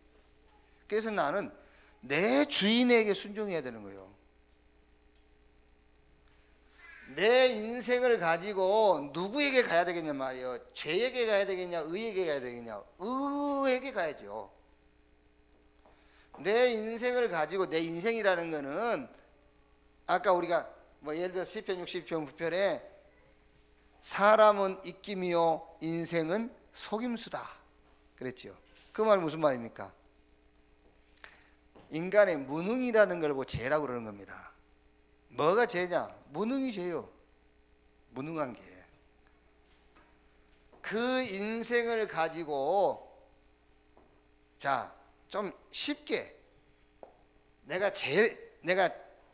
그래서 나는 내 주인에게 순종해야 되는 거예요. 내 인생을 가지고 누구에게 가야 되겠냐 말이에요. 죄에게 가야 되겠냐, 의에게 가야 되겠냐? 의에게 가야죠. 내 인생을 가지고, 내 인생이라는 거는 아까 우리가 뭐 예를 들어 시편 60편 9편에 사람은 입김이요 인생은 속임수다 그랬죠. 그 말은 무슨 말입니까? 인간의 무능이라는 걸 보고 죄라고 그러는 겁니다. 뭐가 죄냐? 무능이 죄요. 무능한 게. 그 인생을 가지고 자, 좀 쉽게 내가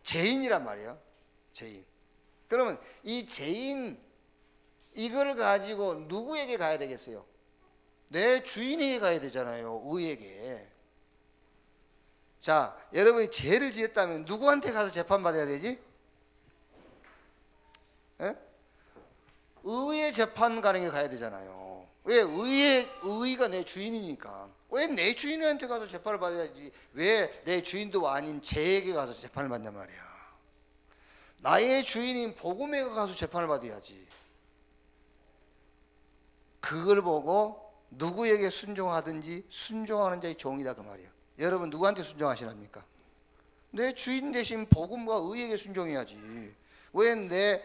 죄인이란 말이에요. 죄인. 그러면 이 죄인 이걸 가지고 누구에게 가야 되겠어요? 내 주인에게 가야 되잖아요. 의에게. 자, 여러분이 죄를 지었다면 누구한테 가서 재판받아야 되지? 예? 의의 재판관에게 가야 되잖아요. 왜? 의가 내 주인이니까. 왜 내 주인한테 가서 재판을 받아야지? 왜 내 주인도 아닌 죄에게 가서 재판을 받냔 말이야. 나의 주인인 복음에 가서 재판을 받아야지. 그걸 보고 누구에게 순종하든지 순종하는 자의 종이다 그 말이야. 여러분 누구한테 순종하시랍니까? 내 주인 대신 복음과 의에게 순종해야지. 왜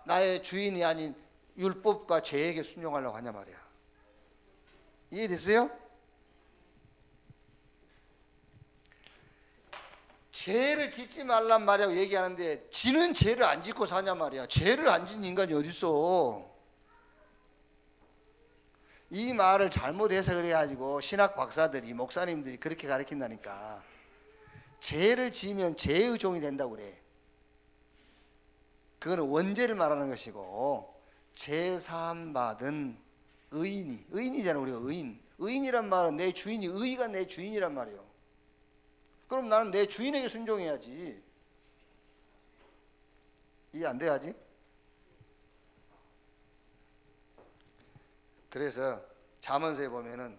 나의 주인이 아닌 율법과 죄에게 순종하려고 하냐 말이야. 이해됐어요? 죄를 짓지 말란 말이라고 얘기하는데 지는 죄를 안 짓고 사냐 말이야. 죄를 안 짓는 인간이 어딨어. 이 말을 잘못 해석을 해가지고 신학 박사들이 목사님들이 그렇게 가르친다니까. 죄를 지으면 죄의 종이 된다고 그래. 그거는 원죄를 말하는 것이고, 죄 사함 받은 의인이잖아. 우리가 의인이란 말은 내 주인이, 의가 내 주인이란 말이에요. 그럼 나는 내 주인에게 순종해야지. 이해 안 돼야지? 그래서 잠언서에 보면은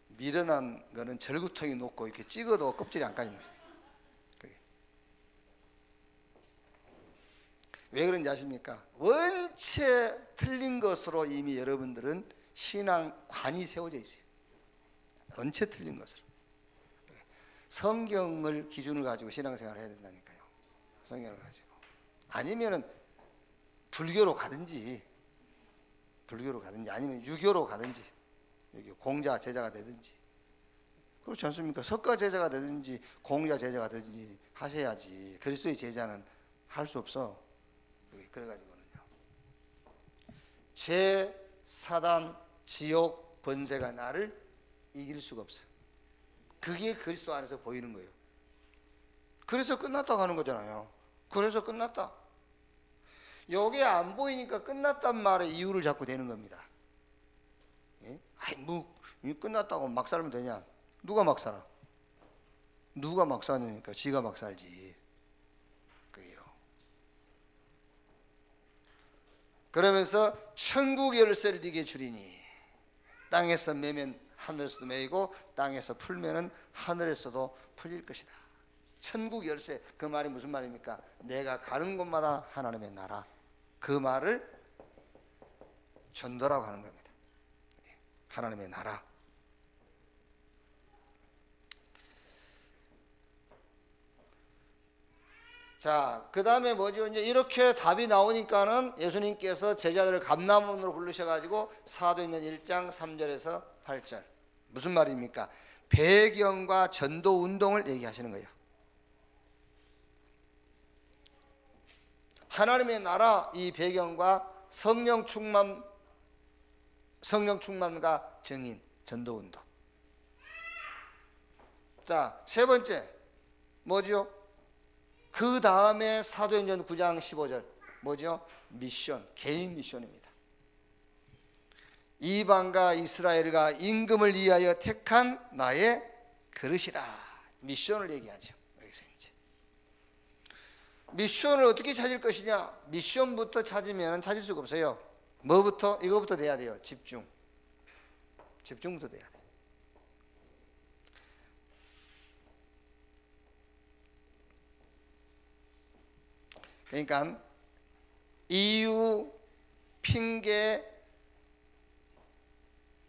미련한 거는 절구통이 높고 이렇게 찍어도 껍질이 안 까지는. 왜 그런지 아십니까? 원체 틀린 것으로 이미 여러분들은 신앙관이 세워져 있어요. 원체 틀린 것으로. 성경을 기준을 가지고 신앙생활을 해야 된다니까요. 성경을 가지고. 아니면은 불교로 가든지 아니면 유교로 가든지, 공자 제자가 되든지. 그렇지 않습니까? 석가 제자가 되든지 공자 제자가 되든지 하셔야지. 그리스도의 제자는 할 수 없어. 그래가지고는요, 제 사단 지옥 권세가 나를 이길 수가 없어. 그게 그리스도 안에서 보이는 거예요. 그래서 끝났다고 하는 거잖아요. 그래서 끝났다. 여기 안 보이니까 끝났단 말의 이유를 자꾸 대는 겁니다. 예? 아이 뭐 끝났다고 막 살면 되냐? 누가 막 살아? 누가 막 사냐니까 지가 막 살지. 그게요. 그러면서 천국 열쇠를 네게 주리니, 땅에서 매면 하늘에서도 매이고 땅에서 풀면은 하늘에서도 풀릴 것이다. 천국 열쇠, 그 말이 무슨 말입니까? 내가 가는 곳마다 하나님의 나라, 그 말을 전도라고 하는 겁니다. 하나님의 나라. 자, 그 다음에 뭐죠? 이제 이렇게 답이 나오니까는 예수님께서 제자들을 감람원으로 부르셔가지고 사도행전 1장 3절에서 8절. 무슨 말입니까? 배경과 전도 운동을 얘기하시는 거예요. 하나님의 나라 이 배경과 성령 충만과 증인, 전도 운동. 자, 세 번째 뭐죠? 그 다음에 사도행전 9장 15절 뭐죠? 미션, 개인 미션입니다. 이방과 이스라엘과 임금을 위하여 택한 나의 그릇이라. 미션을 얘기하죠. 여기서 이제 미션을 어떻게 찾을 것이냐? 미션부터 찾으면 찾을 수가 없어요. 뭐부터? 이거부터 돼야 돼요. 집중부터 돼야 돼요. 그러니까 이유, 핑계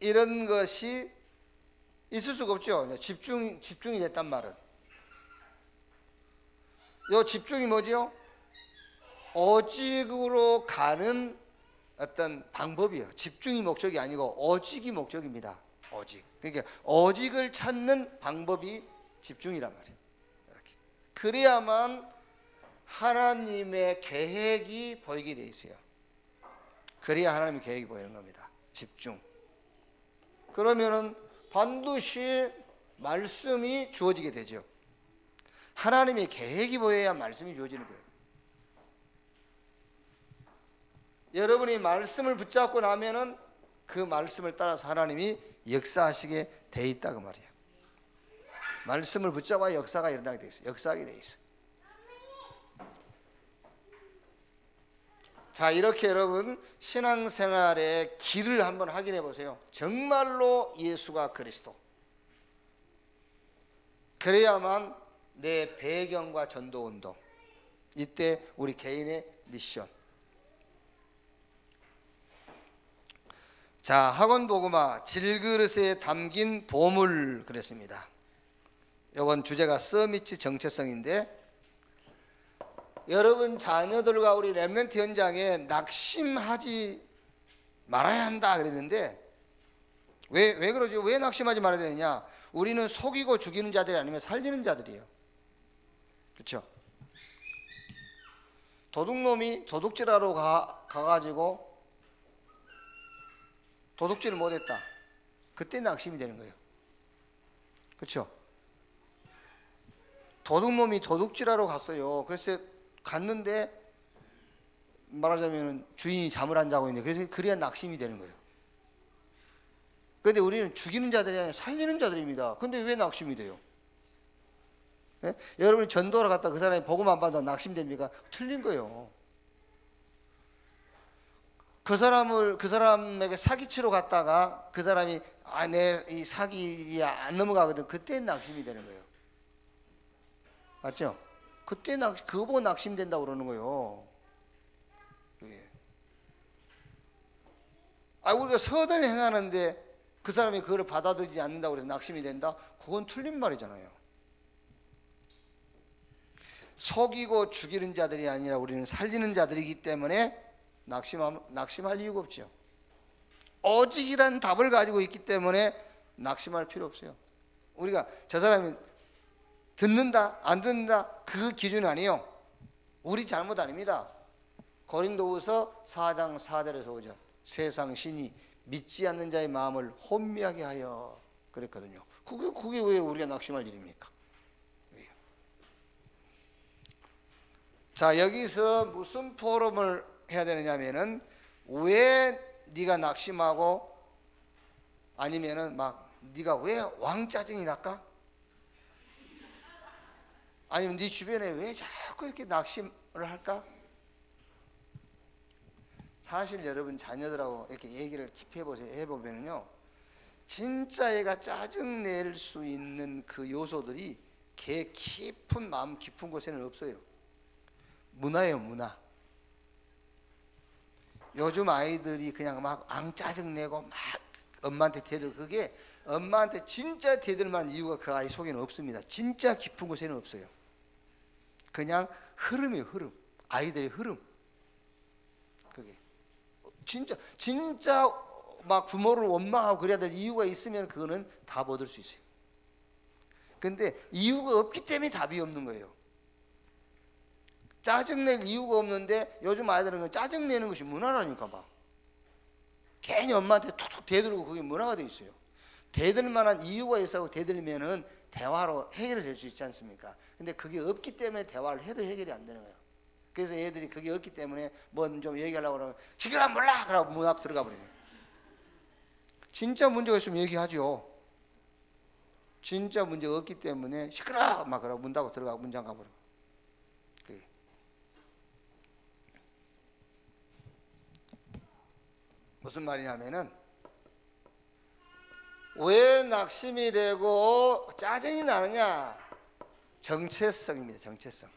이런 것이 있을 수가 없죠. 집중이 됐단 말은. 이 집중이 뭐죠? 오직으로 가는 어떤 방법이에요. 집중이 목적이 아니고 오직이 목적입니다. 오직. 그러니까 오직을 찾는 방법이 집중이란 말이에요. 이렇게. 그래야만 하나님의 계획이 보이게 돼 있어요. 그래야 하나님의 계획이 보이는 겁니다. 집중. 그러면은 반드시 말씀이 주어지게 되죠. 하나님의 계획이 보여야 말씀이 주어지는 거예요. 여러분이 말씀을 붙잡고 나면은 그 말씀을 따라서 하나님이 역사하시게 돼 있다 그 말이에요. 말씀을 붙잡아야 역사가 일어나게 돼 있어요. 역사하게 돼 있어요. 자, 이렇게 여러분 신앙생활의 길을 한번 확인해 보세요. 정말로 예수가 그리스도. 그래야만 내 배경과 전도운동. 이때 우리 개인의 미션. 자, 학원복음화 질그릇에 담긴 보물 그랬습니다. 이번 주제가 서밋 정체성인데, 여러분 자녀들과 우리 렘넌트 현장에 낙심하지 말아야 한다 그랬는데 왜 그러죠? 왜 낙심하지 말아야 되느냐? 우리는 속이고 죽이는 자들이 아니면 살리는 자들이에요. 그렇죠? 도둑놈이 도둑질하러 가가지고 도둑질을 못했다. 그때 낙심이 되는 거예요. 그렇죠? 도둑놈이 도둑질하러 갔어요. 그래서 갔는데 말하자면 주인이 잠을 안 자고 있는데, 그래서 그래야 낙심이 되는 거예요. 그런데 우리는 죽이는 자들이 아니라 살리는 자들입니다. 그런데 왜 낙심이 돼요? 예? 여러분이 전도하러 갔다 그 사람이 복음 안 받아 낙심됩니까? 틀린 거예요. 그 사람에게 사기치러 갔다가 그 사람이 내 이 사기에 안 넘어가거든. 그때 낙심이 되는 거예요. 맞죠? 그때 그거 보고 낙심된다고 그러는 거예요. 예. 우리가 선을 행하는데 그 사람이 그걸 받아들이지 않는다고 해서 낙심이 된다? 그건 틀린 말이잖아요. 속이고 죽이는 자들이 아니라 우리는 살리는 자들이기 때문에 낙심할 이유가 없죠. 오직이란 답을 가지고 있기 때문에 낙심할 필요 없어요. 우리가 저 사람이 듣는다 안 듣는다 그 기준이 아니에요. 우리 잘못 아닙니다. 고린도후서 4장 4절에서 5절 세상 신이 믿지 않는 자의 마음을 혼미하게 하여 그랬거든요. 그게 왜 우리가 낙심할 일입니까? 왜요? 자, 여기서 무슨 포럼을 해야 되느냐면은 왜 네가 낙심하고 아니면은 막 네가 왜 왕짜증이 날까? 아니면 네 주변에 왜 자꾸 이렇게 낙심을 할까? 사실 여러분 자녀들하고 이렇게 얘기를 깊이 해보면요, 진짜 얘가 짜증 낼 수 있는 그 요소들이 걔 깊은 마음 깊은 곳에는 없어요. 문화예요, 문화. 요즘 아이들이 그냥 막 짜증 내고 막 엄마한테 대들, 그게 엄마한테 진짜 대들만한 이유가 그 아이 속에는 없습니다. 진짜 깊은 곳에는 없어요. 그냥 흐름이에요. 흐름. 아이들의 흐름. 그게 진짜 막 부모를 원망하고 그래야 될 이유가 있으면 그거는 답 얻을 수 있어요. 근데 이유가 없기 때문에 답이 없는 거예요. 짜증낼 이유가 없는데 요즘 아이들은 짜증내는 것이 문화라니까 봐. 괜히 엄마한테 툭툭 대들고 그게 문화가 돼 있어요. 대들 만한 이유가 있어서 대들면은 대화로 해결이 될 수 있지 않습니까? 근데 그게 없기 때문에 대화를 해도 해결이 안 되는 거예요. 그래서 얘들이 그게 없기 때문에 뭐 좀 얘기하려고 그러면 시끄러워 몰라! 그러고 문 앞 들어가 버리네. 진짜 문제가 있으면 얘기하죠. 진짜 문제가 없기 때문에 시끄러워! 막 그러고 문 닫고 들어가고 문 잠가 버리고. 무슨 말이냐면은 왜 낙심이 되고 짜증이 나느냐? 정체성입니다. 정체성.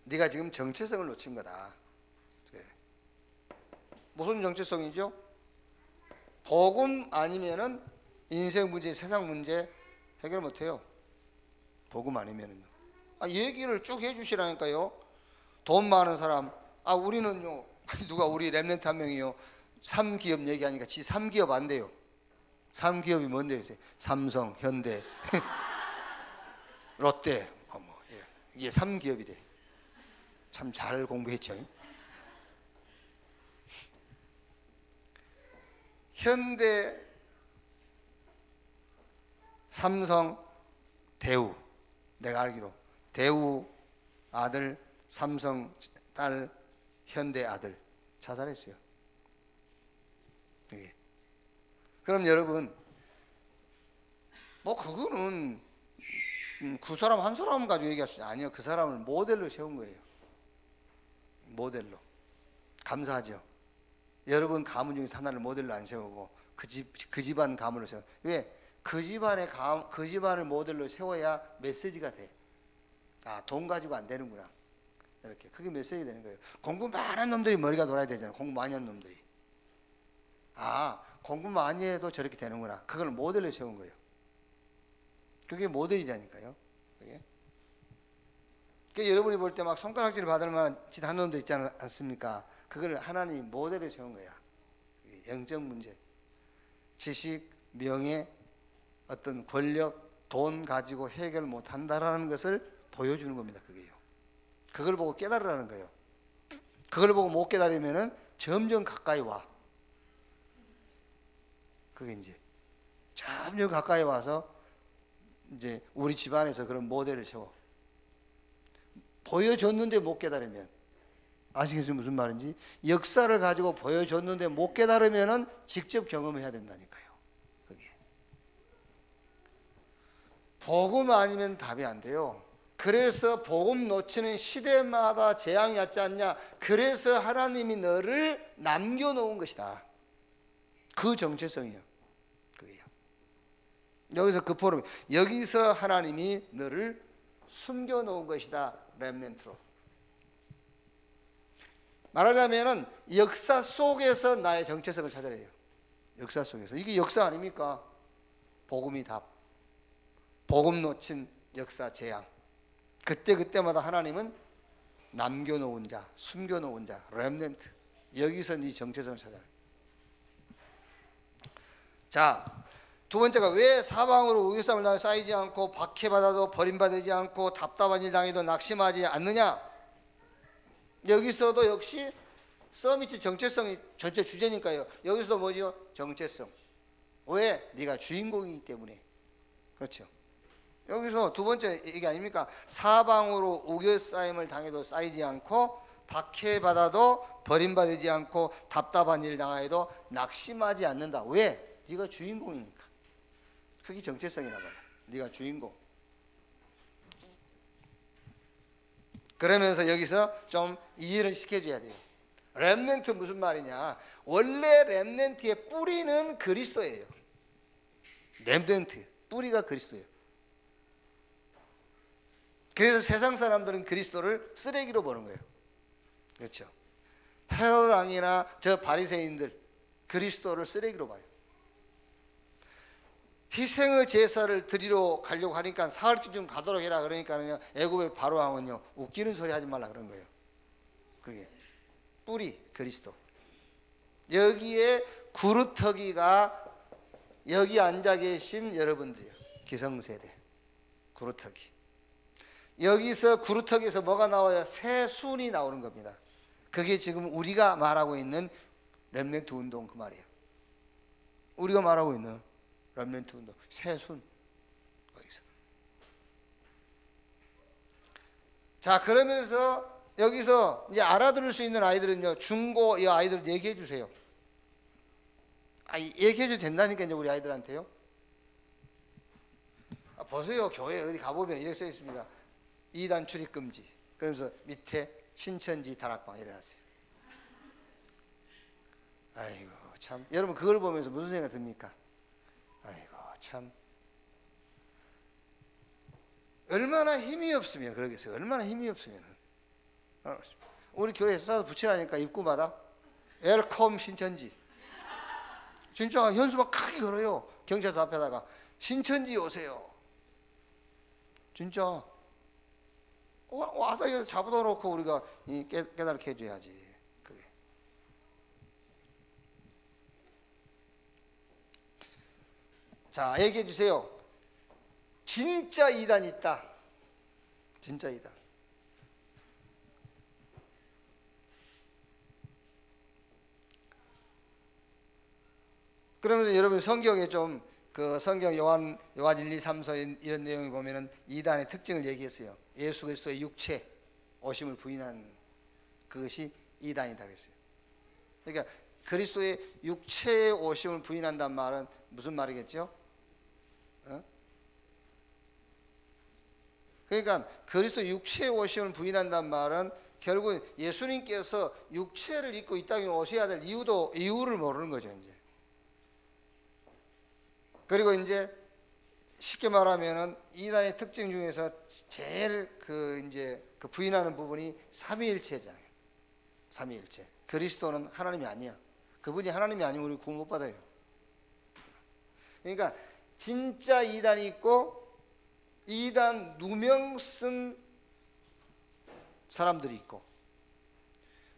네가 지금 정체성을 놓친 거다. 그래. 무슨 정체성이죠? 복음 아니면은 인생 문제, 세상 문제 해결 못해요. 복음 아니면은요. 얘기를 쭉 해주시라니까요. 돈 많은 사람, 우리는요, 누가 우리 랩런트 한 명이요, 3기업 얘기하니까 지 3기업 안 돼요. 3기업이 뭔데? 삼성, 현대, 롯데, 이게 3기업이 돼. 참 잘 공부했죠. 현대, 삼성, 대우. 내가 알기로 대우 아들, 삼성 딸, 현대 아들 자살했어요. 예. 그럼 여러분, 뭐 그거는 그 사람 한 사람 가지고 얘기할 수 아니에요. 그 사람을 모델로 세운 거예요. 모델로. 감사하죠. 여러분 가문 중에 하나를 모델로 안 세우고 그 집안 가문을 세워. 왜? 그 집안을 모델로 세워야 메시지가 돼. 돈 가지고 안 되는구나. 이렇게 그게 메시지 되는 거예요. 공부 많은 놈들이 머리가 돌아야 되잖아요. 공부 많이 한 놈들이. 공부 많이 해도 저렇게 되는구나. 그걸 모델로 세운 거예요. 그게 모델이라니까요. 그게. 그러니까 여러분이 볼 때 막 손가락질 받을 만한 짓 한 놈들 있지 않습니까? 그걸 하나님이 모델로 세운 거야. 영적 문제. 지식, 명예, 어떤 권력, 돈 가지고 해결 못 한다라는 것을 보여주는 겁니다. 그게요. 그걸 보고 깨달으라는 거예요. 그걸 보고 못 깨달으면은 점점 가까이 와. 그게 이제 점점 가까이 와서 이제 우리 집안에서 그런 모델을 세워. 보여줬는데 못 깨달으면, 아시겠어요? 무슨 말인지? 역사를 가지고 보여줬는데 못 깨달으면은 직접 경험해야 된다니까요. 그게. 복음 아니면 답이 안 돼요. 그래서 복음 놓치는 시대마다 재앙이 왔지 않냐? 그래서 하나님이 너를 남겨놓은 것이다. 그 정체성이요. 그게요. 여기서 그 포럼, 여기서 하나님이 너를 숨겨놓은 것이다. 렘넌트로. 말하자면은 역사 속에서 나의 정체성을 찾아야 해요. 역사 속에서. 이게 역사 아닙니까? 복음이 답. 복음 놓친 역사 재앙. 그때마다 하나님은 남겨놓은 자, 숨겨놓은 자, 렘넌트. 여기서 네 정체성을 찾아라. 자, 두 번째가 왜 사방으로 우유쌈을 당해 쌓이지 않고 박해받아도 버림받지 않고 답답한 일 당해도 낙심하지 않느냐? 여기서도 역시 서밋 정체성이 전체 주제니까요. 여기서도 뭐죠? 정체성. 왜? 네가 주인공이기 때문에. 그렇죠. 여기서 두 번째 얘기 아닙니까? 사방으로 우겨싸임을 당해도 쌓이지 않고 박해받아도 버림받지 않고 답답한 일 당하여도 낙심하지 않는다. 왜? 네가 주인공이니까. 그게 정체성이란 말이야. 네가 주인공. 그러면서 여기서 좀 이해를 시켜줘야 돼요. 렘넌트 무슨 말이냐? 원래 렘넌트의 뿌리는 그리스도예요. 렘넌트 뿌리가 그리스도예요. 그래서 세상 사람들은 그리스도를 쓰레기로 보는 거예요. 그렇죠. 헤롯 왕이나 저 바리새인들 그리스도를 쓰레기로 봐요. 희생의 제사를 드리러 가려고 하니까 사흘쯤 가도록 해라 그러니까는요, 애굽의 바로왕은요 웃기는 소리 하지 말라 그런 거예요. 그게 뿌리 그리스도. 여기에 구루터기가 여기 앉아 계신 여러분들이요, 기성세대 구루터기. 여기서 구루터기에서 뭐가 나와요? 새순이 나오는 겁니다. 그게 지금 우리가 말하고 있는 렘넌트 운동 그 말이에요. 우리가 말하고 있는 렘넌트 운동, 새순. 거기서. 자, 그러면서 여기서 이제 알아들을 수 있는 아이들은요, 중고 이 아이들 얘기해 주세요. 얘기해 줘도 된다니까 이제 우리 아이들한테요. 보세요, 교회 어디 가보면 이렇게 써 있습니다. 2단 출입 금지. 그러면서 밑에 신천지 다락방 일어났어요. 아이고 참, 여러분 그걸 보면서 무슨 생각 듭니까? 아이고 참, 얼마나 힘이 없으면 그러겠어요. 얼마나 힘이 없으면. 우리 교회에서 써서 붙이라니까 입구마다 웰컴 신천지. 진짜 현수 막 크게 걸어요. 경찰서 앞에다가 신천지 오세요. 진짜 와서 잡아다 놓고 우리가 깨닫게 해줘야지. 그게. 자, 얘기해 주세요. 진짜 이단 있다. 진짜 이단. 그러면서 여러분 성경에 좀 그 성경 요한 1, 2, 3, 4 이런 내용을 보면은 이단의 특징을 얘기했어요. 예수 그리스도의 육체 오심을 부인한 그것이 이단이다 그랬어요. 그러니까 그리스도의 육체의 오심을 부인한다는 말은 무슨 말이겠죠? 그러니까 그리스도 육체의 오심을 부인한다는 말은 결국 예수님께서 육체를 입고 이 땅에 오셔야 될 이유를 모르는 거죠, 이제. 그리고 이제 쉽게 말하면은 이단의 특징 중에서 제일 이제 부인하는 부분이 삼위일체잖아요. 삼위일체. 그리스도는 하나님이 아니야. 그분이 하나님이 아니면 우리 구원 못 받아요. 그러니까 진짜 이단이 있고 이단 누명 쓴 사람들이 있고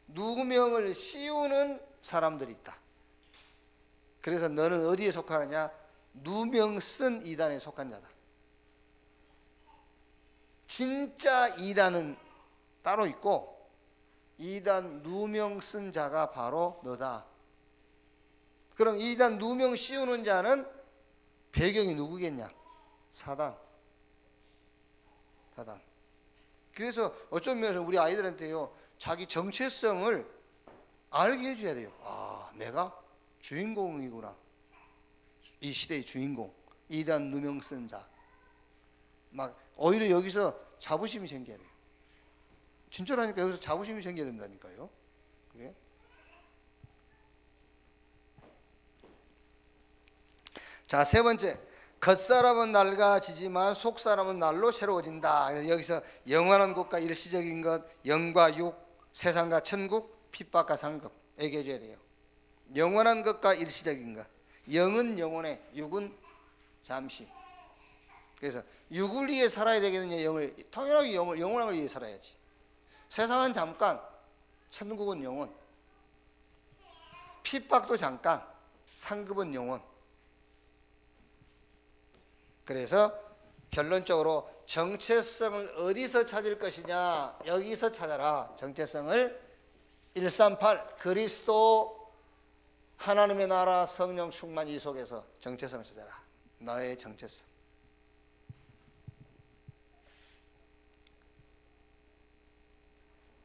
누명을 씌우는 사람들이 있다. 그래서 너는 어디에 속하느냐? 누명 쓴 이단에 속한 자다. 진짜 이단은 따로 있고 이단 누명 쓴 자가 바로 너다. 그럼 이단 누명 씌우는 자는 배경이 누구겠냐? 사단. 그래서 어쩌면 우리 아이들한테요, 자기 정체성을 알게 해줘야 돼요. 아, 내가 주인공이구나. 이 시대의 주인공, 이단 누명 쓴 자. 막 오히려 여기서 자부심이 생겨야 돼요. 진짜라니까 여기서 자부심이 생겨야 된다니까요. 그게. 자, 세 번째, 겉사람은 낡아지지만 속사람은 날로 새로워진다. 그래서 여기서 영원한 것과 일시적인 것, 영과 육, 세상과 천국, 핍박과 상급 얘기해 줘야 돼요. 영원한 것과 일시적인 것. 영은 영원해, 육은 잠시. 그래서 육을 위해 살아야 되겠느냐? 영을 당연하게 영원함을 위해 살아야지. 세상은 잠깐, 천국은 영원. 핍박도 잠깐, 상급은 영원. 그래서 결론적으로 정체성을 어디서 찾을 것이냐? 여기서 찾아라. 정체성을 138 그리스도 하나님의 나라 성령 충만 이 속에서 정체성을 찾아라. 너의 정체성.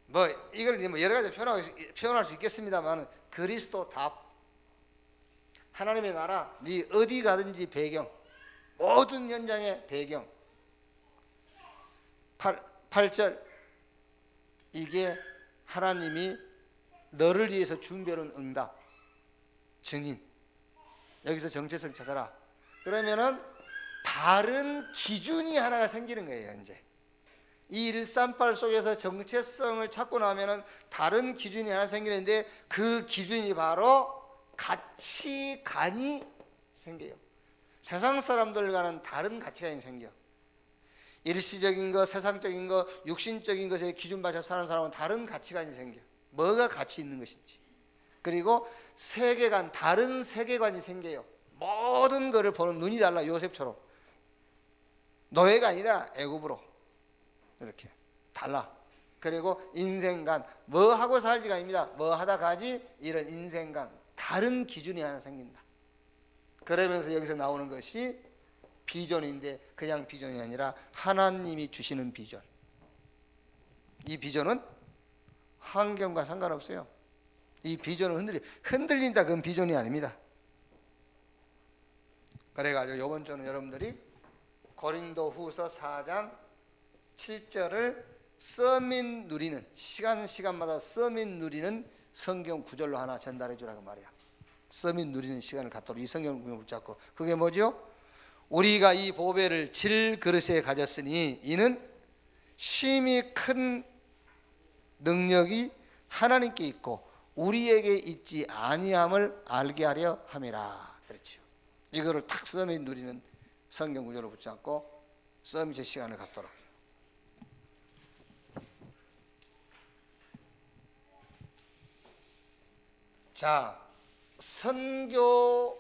뭐 이걸 여러 가지 표현할 수 있겠습니다만 그리스도 답. 하나님의 나라, 네 어디 가든지 배경, 모든 현장의 배경. 8절 이게 하나님이 너를 위해서 준비해놓은 응답. 증인. 여기서 정체성 찾아라. 그러면은 다른 기준이 하나가 생기는 거예요. 이제 이 138 속에서 정체성을 찾고 나면은 다른 기준이 하나 생기는데 그 기준이 바로 가치관이 생겨요. 세상 사람들과는 다른 가치관이 생겨. 일시적인 거, 세상적인 거, 육신적인 것에 기준 맞춰 사는 사람은 다른 가치관이 생겨. 뭐가 가치 있는 것인지. 그리고 세계관, 다른 세계관이 생겨요. 모든 것을 보는 눈이 달라. 요셉처럼 노예가 아니라 애굽으로 이렇게 달라. 그리고 인생관, 뭐 하고 살지가 아닙니다. 뭐 하다 가지. 이런 인생관, 다른 기준이 하나 생긴다. 그러면서 여기서 나오는 것이 비전인데 그냥 비전이 아니라 하나님이 주시는 비전. 이 비전은 환경과 상관없어요. 이 비전은 흔들린다. 그건 비전이 아닙니다. 그래가지고 이번 주는 여러분들이 고린도 후서 4장 7절을 서밋 누리는, 시간마다 서밋 누리는 성경 구절로 하나 전달해 주라고 말이야. 서밋 누리는 시간을 갖도록 이 성경 구절을 붙잡고, 그게 뭐죠? 우리가 이 보배를 질 그릇에 가졌으니 이는 심히 큰 능력이 하나님께 있고 우리에게 있지 아니함을 알게 하려 함이라. 그렇죠. 이거를 탁 서밋 누리는 성경 구절로 붙잡고 서밋의 시간을 갖도록. 자, 선교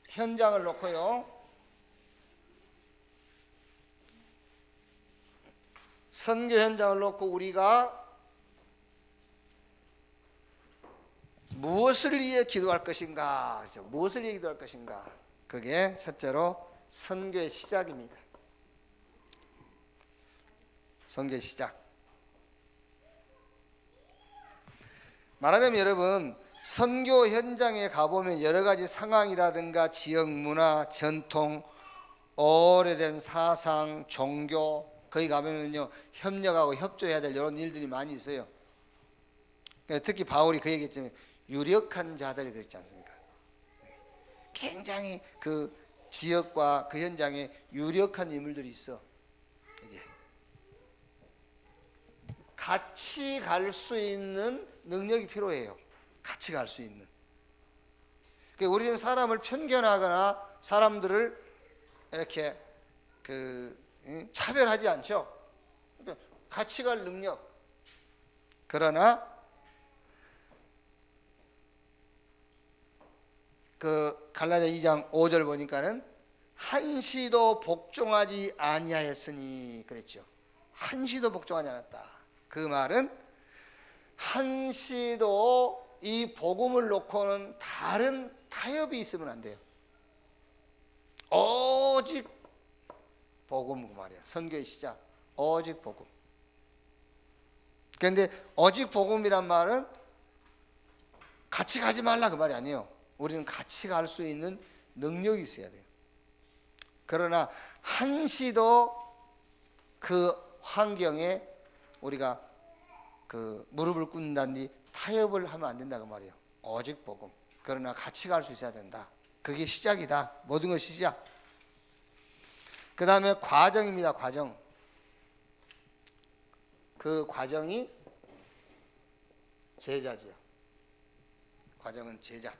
현장을 놓고요, 선교 현장을 놓고 우리가 무엇을 위해 기도할 것인가? 그렇죠. 무엇을 위해 기도할 것인가? 그게 첫째로 선교의 시작입니다. 선교의 시작. 말하자면 여러분, 선교 현장에 가보면 여러 가지 상황이라든가 지역 문화, 전통, 오래된 사상, 종교, 거기 가면은요 협력하고 협조해야 될 이런 일들이 많이 있어요. 특히 바울이 그 얘기했지만 유력한 자들 그랬지 않습니까? 굉장히 그 지역과 그 현장에 유력한 인물들이 있어. 이게 같이 갈 수 있는 능력이 필요해요. 같이 갈 수 있는. 우리는 사람을 편견하거나 사람들을 이렇게 차별하지 않죠. 그러니까 같이 갈 능력. 그러나 그 갈라디아 2장 5절 보니까는 한시도 복종하지 아니하였으니 그랬죠. 한시도 복종하지 않았다. 그 말은 한시도 이 복음을 놓고는 다른 타협이 있으면 안 돼요. 오직 복음 그 말이야. 선교의 시작. 오직 복음. 그런데 오직 복음이란 말은 같이 가지 말라 그 말이 아니에요. 우리는 같이 갈 수 있는 능력이 있어야 돼요. 그러나 한시도 그 환경에 우리가 그 무릎을 꿇는다니 타협을 하면 안 된다 그 말이에요. 오직 복음. 그러나 같이 갈 수 있어야 된다. 그게 시작이다. 모든 것이 시작. 그 다음에 과정입니다. 과정. 그 과정이 제자지요. 과정은 제자.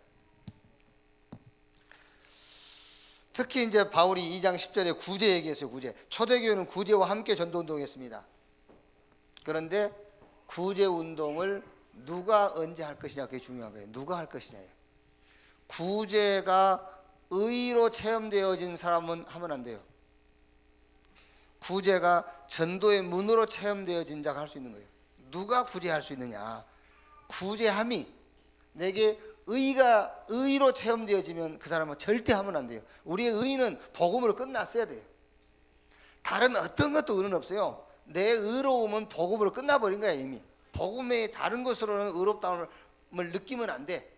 특히 이제 바울이 2장 10절에 구제 얘기했어요. 구제. 초대교회는 구제와 함께 전도운동했습니다. 그런데 구제 운동을 누가 언제 할 것이냐, 그게 중요한 거예요. 누가 할 것이냐예요. 구제가 의로 체험되어진 사람은 하면 안 돼요. 구제가 전도의 문으로 체험되어진 자가 할 수 있는 거예요. 누가 구제할 수 있느냐? 구제함이 내게 의로 체험되어지면 그 사람은 절대 하면 안 돼요. 우리의 의는 복음으로 끝났어야 돼요. 다른 어떤 것도 의는 없어요. 내 의로움은 복음으로 끝나버린 거야 이미. 복음의 다른 것으로는 의롭다움을 느끼면 안 돼.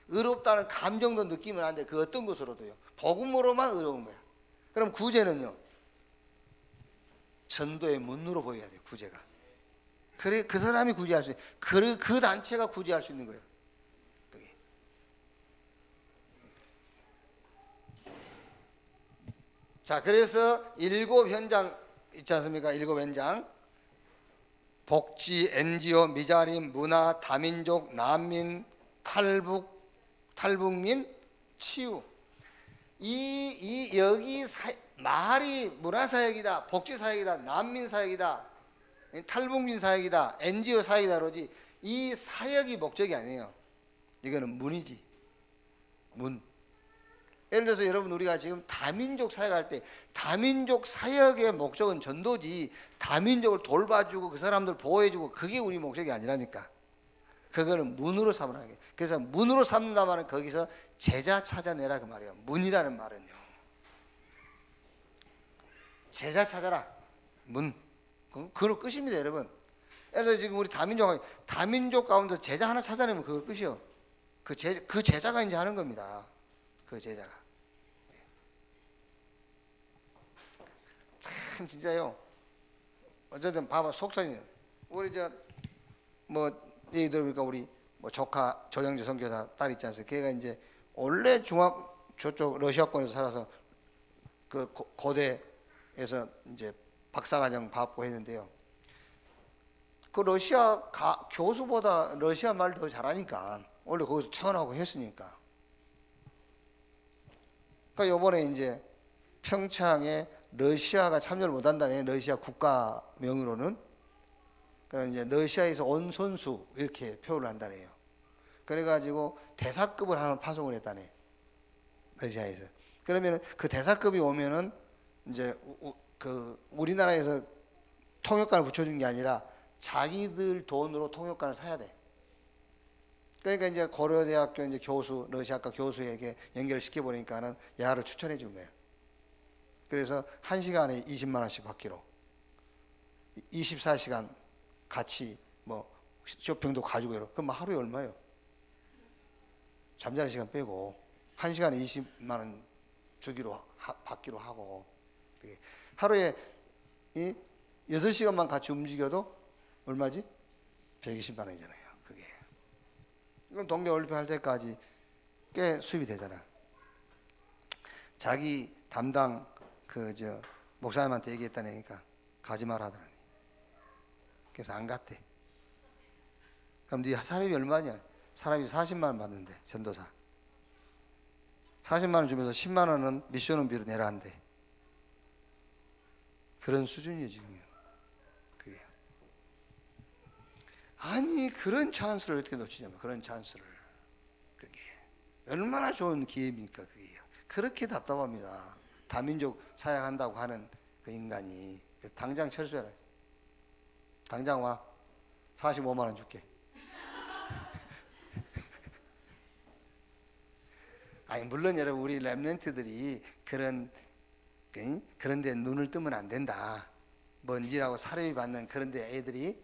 의롭다는 감정도 느끼면 안 돼. 그 어떤 것으로도요. 복음으로만 의로운 거야. 그럼 구제는요, 전도의 문으로 보여야 돼요. 구제가. 그래 그 사람이 구제할 수 있는, 그 단체가 구제할 수 있는 거예요. 그게. 자, 그래서 7 현장 있지 않습니까? 7 현장. 복지, NGO, 미자림, 문화, 다민족, 난민, 탈북민, 치유. 여기 말이 문화사역이다, 복지사역이다, 난민사역이다, 탈북민 사역이다, NGO 사역이다 그러지 이 사역이 목적이 아니에요. 이거는 문이지. 문. 예를 들어서 여러분 우리가 지금 다민족 사역할 때 다민족 사역의 목적은 전도지 다민족을 돌봐주고 그 사람들 보호해주고 그게 우리 목적이 아니라니까. 그거는 문으로 삼으라는 게. 그래서 문으로 삼는다 말은 거기서 제자 찾아내라 그 말이에요. 문이라는 말은요. 제자 찾아라. 문. 그걸 끝입니다 여러분. 예를 들어 지금 우리 다민족 가운데 제자 하나 찾아내면 그걸 끝이요. 그 제자가 이제 하는 겁니다. 그 제자가. 참 진짜요. 어쨌든 봐봐 속탄이 우리 얘기 들어보니까 우리 조카 조영주 선교사 딸 있지 않습니까? 걔가 이제 원래 저쪽 러시아권에서 살아서 그 고대에서 이제 박사과정 받고 했는데요. 그 러시아 교수보다 러시아 말 더 잘하니까 원래 거기서 태어나고 했으니까. 그러니까 요번에 이제 평창에 러시아가 참여를 못한다네. 러시아 국가명으로는. 그럼 이제 러시아에서 온 선수 이렇게 표를 한다네요. 그래가지고 대사급을 하나 파송을 했다네. 러시아에서. 그러면 그 대사급이 오면은 이제 우리나라에서 통역관을 붙여준 게 아니라 자기들 돈으로 통역관을 사야 돼. 그러니까 이제 고려대학교 이제 교수, 러시아과 교수에게 연결을 시켜보니까는 야를 추천해 준 거예요. 그래서 1시간에 20만 원씩 받기로. 24시간 같이 쇼핑도 가지고 이러. 그럼 하루에 얼마예요? 잠자는 시간 빼고 1시간에 20만 원 주기로 받기로 하고. 하루에 6시간만 같이 움직여도 얼마지? 120만 원이잖아요. 그게. 그럼 동계올림픽 할 때까지 꽤 수입이 되잖아. 자기 담당 목사님한테 얘기했다니까 가지 마라 하더라니. 그래서 안 갔대. 그럼 네 사람이 얼마냐? 사람이 40만 원 받는데 전도사. 40만 원 주면서 10만 원은 미션원비로 내라 한대. 그런 수준이에요 지금요. 그게. 아니 그런 찬스를 어떻게 놓치냐면 그런 찬스를. 그게 얼마나 좋은 기회입니까 그게요. 그렇게 답답합니다. 다민족 사역한다고 하는 그 인간이. 당장 철수해라. 당장 와. 45만 원 줄게. 아니 물론 여러분 우리 랩런트들이 그런 데 눈을 뜨면 안 된다. 먼지라고 사료비 받는 그런 데 애들이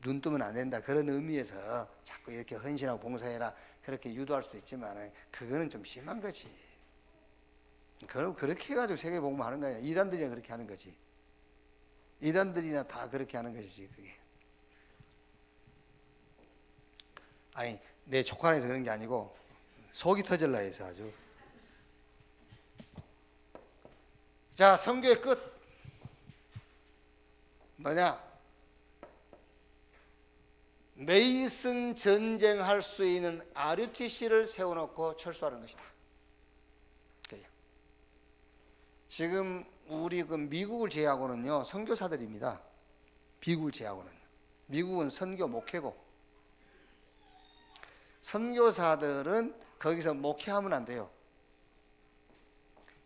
눈 뜨면 안 된다. 그런 의미에서 자꾸 이렇게 헌신하고 봉사해라. 그렇게 유도할 수도 있지만 그거는 좀 심한 거지. 그럼 그렇게 해가지고 세계복음 하는 거야. 이단들이나 그렇게 하는 거지. 이단들이나 다 그렇게 하는 것이지 그게. 아니 내 조카에서 그런 게 아니고 속이 터질라 해서 아주. 자 선교의 끝 뭐냐? 메이슨 전쟁할 수 있는 RUTC를 세워놓고 철수하는 것이다. 그래요. 지금 우리 미국을 제외하고는요 선교사들입니다. 미국을 제외하고는. 미국은 선교 목회고 선교사들은 거기서 목회하면 안 돼요.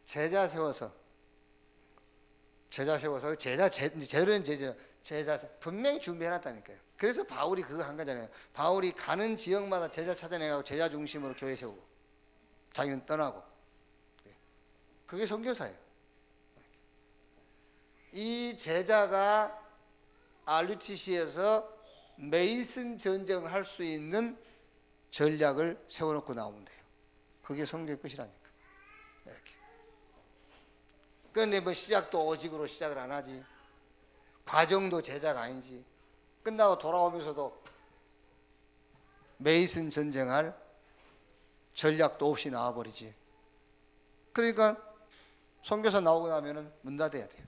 제자 세워서 분명히 준비해놨다니까요. 그래서 바울이 그거 한 거잖아요. 바울이 가는 지역마다 제자 찾아내고 제자 중심으로 교회 세우고 자기는 떠나고. 그게 선교사예요. 이 제자가 RUTC에서 메이슨 전쟁을 할 수 있는 전략을 세워놓고 나오면 돼요. 그게 선교의 끝이라니까. 이렇게. 그런데 시작도 오직으로 시작을 안 하지. 과정도 제자가 아니지. 끝나고 돌아오면서도 메이슨 전쟁할 전략도 없이 나와버리지. 그러니까 선교사 나오고 나면은 문 닫아야 돼요.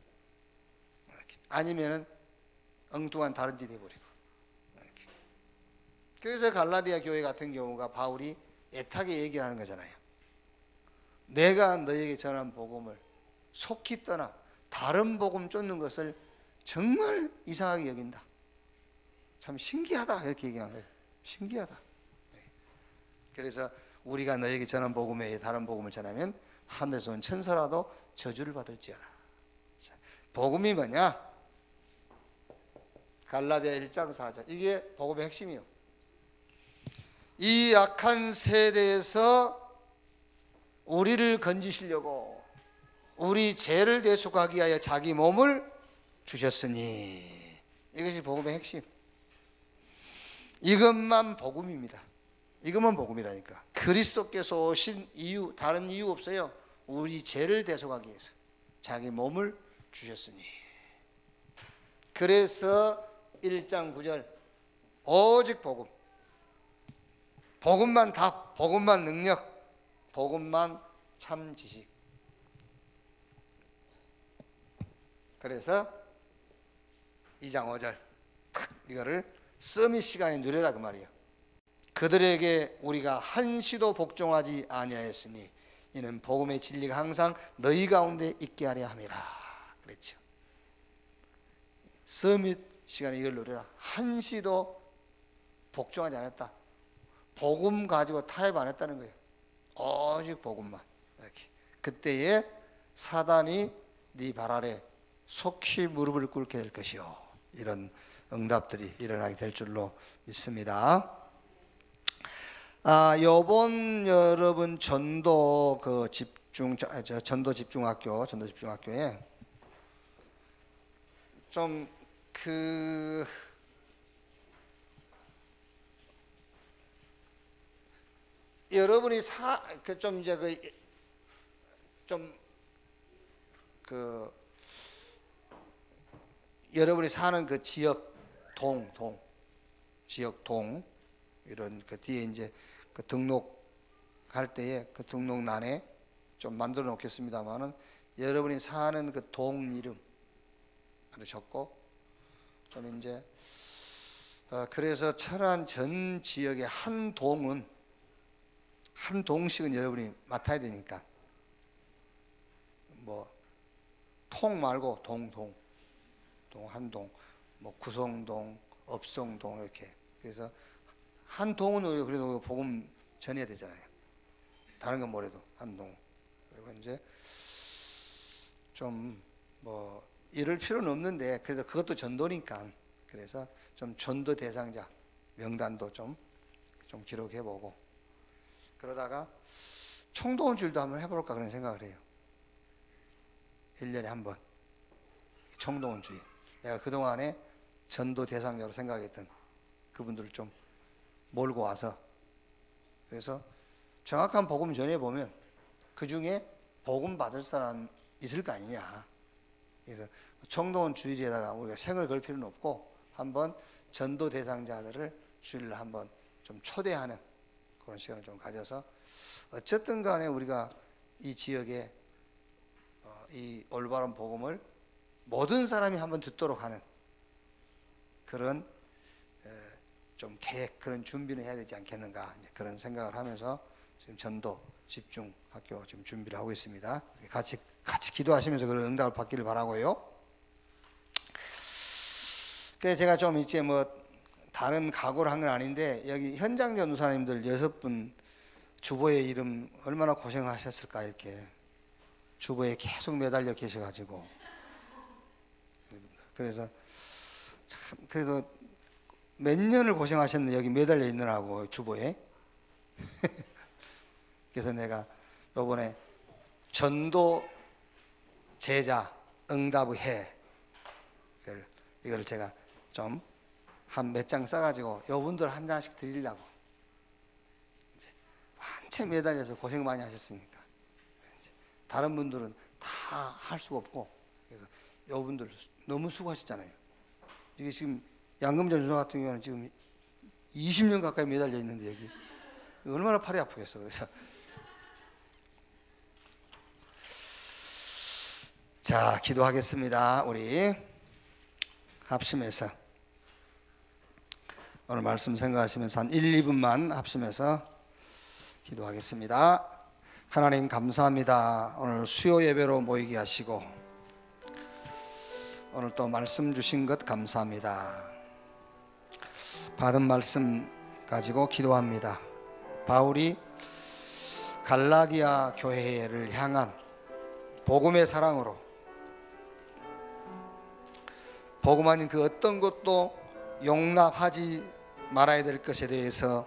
이렇게. 아니면은 엉뚱한 다른 짓 해버리고. 이렇게. 그래서 갈라디아 교회 같은 경우가 바울이 애타게 얘기를 하는 거잖아요. 내가 너에게 전한 복음을 속히 떠나 다른 복음 쫓는 것을 정말 이상하게 여긴다. 참 신기하다 이렇게 얘기한 거예요. 신기하다. 그래서 우리가 너에게 전한 복음 외에 다른 복음을 전하면 하늘에서 온 천사라도 저주를 받을지어다. 복음이 뭐냐? 갈라디아 1장 4절 이게 복음의 핵심이요. 이 악한 세대에서 우리를 건지시려고 우리 죄를 대속하기 위하여 자기 몸을 주셨으니, 이것이 복음의 핵심. 이것만 복음입니다. 이것만 복음이라니까. 그리스도께서 오신 이유, 다른 이유 없어요. 우리 죄를 대속하기 위해서 자기 몸을 주셨으니. 그래서 1장 9절 오직 복음, 복음만 답, 복음만 능력, 복음만 참 지식. 그래서 2장 5절 이거를 서밋 시간에 누려라 그 말이에요. 그들에게 우리가 한시도 복종하지 아니하였으니 이는 복음의 진리가 항상 너희 가운데 있게 하려 함이라 그랬죠. 서밋 시간에 이걸 누려라. 한시도 복종하지 않았다. 복음 가지고 타협 안 했다는 거예요. 오직 복음만. 이렇게. 그때에 사단이 네 발 아래 속히 무릎을 꿇게 될 것이요. 이런 응답들이 일어나게 될 줄로 믿습니다. 요번 여러분 전도 전도 집중학교에 좀 여러분이 여러분이 사는 그 지역 동 이런 그 뒤에 이제 그 등록할 때에 그 등록란에 좀 만들어 놓겠습니다만은 여러분이 사는 그 동 이름 적고 좀 이제 그래서 천안 전 지역의 한 동씩은 여러분이 맡아야 되니까 뭐 통 말고 동 한동 뭐 구성동 업성동 이렇게. 그래서 한 동은 우리가 그래도 복음 전해야 되잖아요. 다른 건 뭐래도 한 동. 그리고 이제 좀 뭐 이럴 필요는 없는데 그래도 그것도 전도니까 그래서 좀 전도 대상자 명단도 좀 기록해보고 그러다가 총동원 주일도 한번 해볼까 그런 생각을 해요. 1년에 한 번 총동원 주일. 내가 그동안에 전도 대상자로 생각했던 그분들을 좀 몰고 와서 그래서 정확한 복음 전해보면 그 중에 복음 받을 사람 있을 거 아니냐. 그래서 총동원 주일에다가 우리가 생을 걸 필요는 없고 한번 전도 대상자들을 주일날 한번 좀 초대하는 그런 시간을 좀 가져서 어쨌든 간에 우리가 이 지역에 이 올바른 복음을 모든 사람이 한번 듣도록 하는 그런 좀 계획, 그런 준비는 해야 되지 않겠는가 그런 생각을 하면서 지금 전도 집중 학교 지금 준비를 하고 있습니다. 같이 기도하시면서 그런 응답을 받기를 바라고요. 그래서 제가 좀 이제 뭐 다른 각오를 한 건 아닌데 여기 현장 전도사님들 6분 주보의 이름 얼마나 고생하셨을까. 이렇게 주보에 계속 매달려 계셔가지고 그래서 참 그래도 몇 년을 고생하셨는데 여기 매달려 있느라고 주보에. 그래서 내가 요번에 전도 제자 응답의 해 이걸 제가 좀 한 몇 장 써가지고 여러분들 한 장씩 드리려고. 한채 매달려서 고생 많이 하셨으니까 다른 분들은 다 할 수가 없고 그래서 여러분들 너무 수고하셨잖아요. 이게 지금 양금전 주사 같은 경우는 지금 20년 가까이 매달려 있는데 여기 얼마나 팔이 아프겠어. 그래서 자 기도하겠습니다. 우리 합심해서 오늘 말씀 생각하시면서 한 1, 2분만 합심해서 기도하겠습니다. 하나님 감사합니다. 오늘 수요 예배로 모이게 하시고 오늘 또 말씀 주신 것 감사합니다. 받은 말씀 가지고 기도합니다. 바울이 갈라디아 교회를 향한 복음의 사랑으로 복음 아닌 그 어떤 것도 용납하지 말아야 될 것에 대해서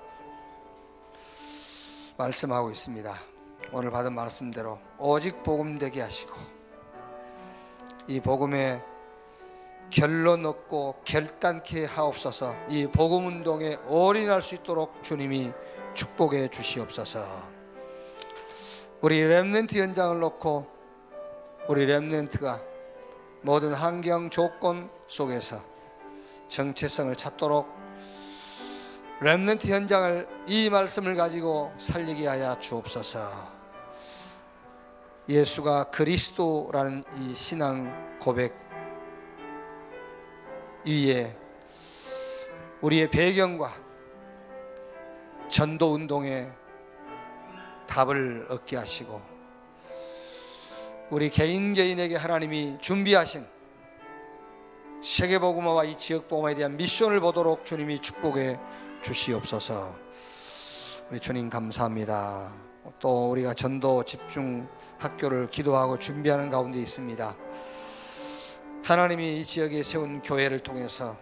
말씀하고 있습니다. 오늘 받은 말씀대로 오직 복음 되게 하시고 이 복음에 결론 얻고 결단케 하옵소서. 이 복음 운동에 올인할 수 있도록 주님이 축복해 주시옵소서. 우리 렘넌트 현장을 놓고 우리 렘넌트가 모든 환경 조건 속에서 정체성을 찾도록 렘넌트 현장을 이 말씀을 가지고 살리게 하여 주옵소서. 예수가 그리스도라는 이 신앙 고백 위에 우리의 배경과 전도 운동에 답을 얻게 하시고 우리 개인에게 하나님이 준비하신 세계복음화와 이 지역복음화에 대한 미션을 보도록 주님이 축복해 주시옵소서. 우리 주님 감사합니다. 또 우리가 전도 집중 학교를 기도하고 준비하는 가운데 있습니다. 하나님이 이 지역에 세운 교회를 통해서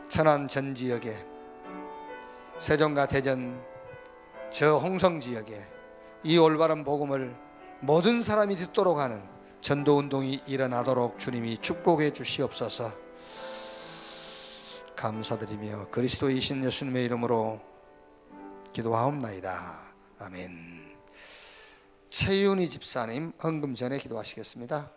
천안 전 지역에 세종과 대전 저 홍성 지역에 이 올바른 복음을 모든 사람이 듣도록 하는 전도운동이 일어나도록 주님이 축복해 주시옵소서. 감사드리며 그리스도이신 예수님의 이름으로 기도하옵나이다. 아멘. 최윤희 집사님 헌금 전에 기도하시겠습니다.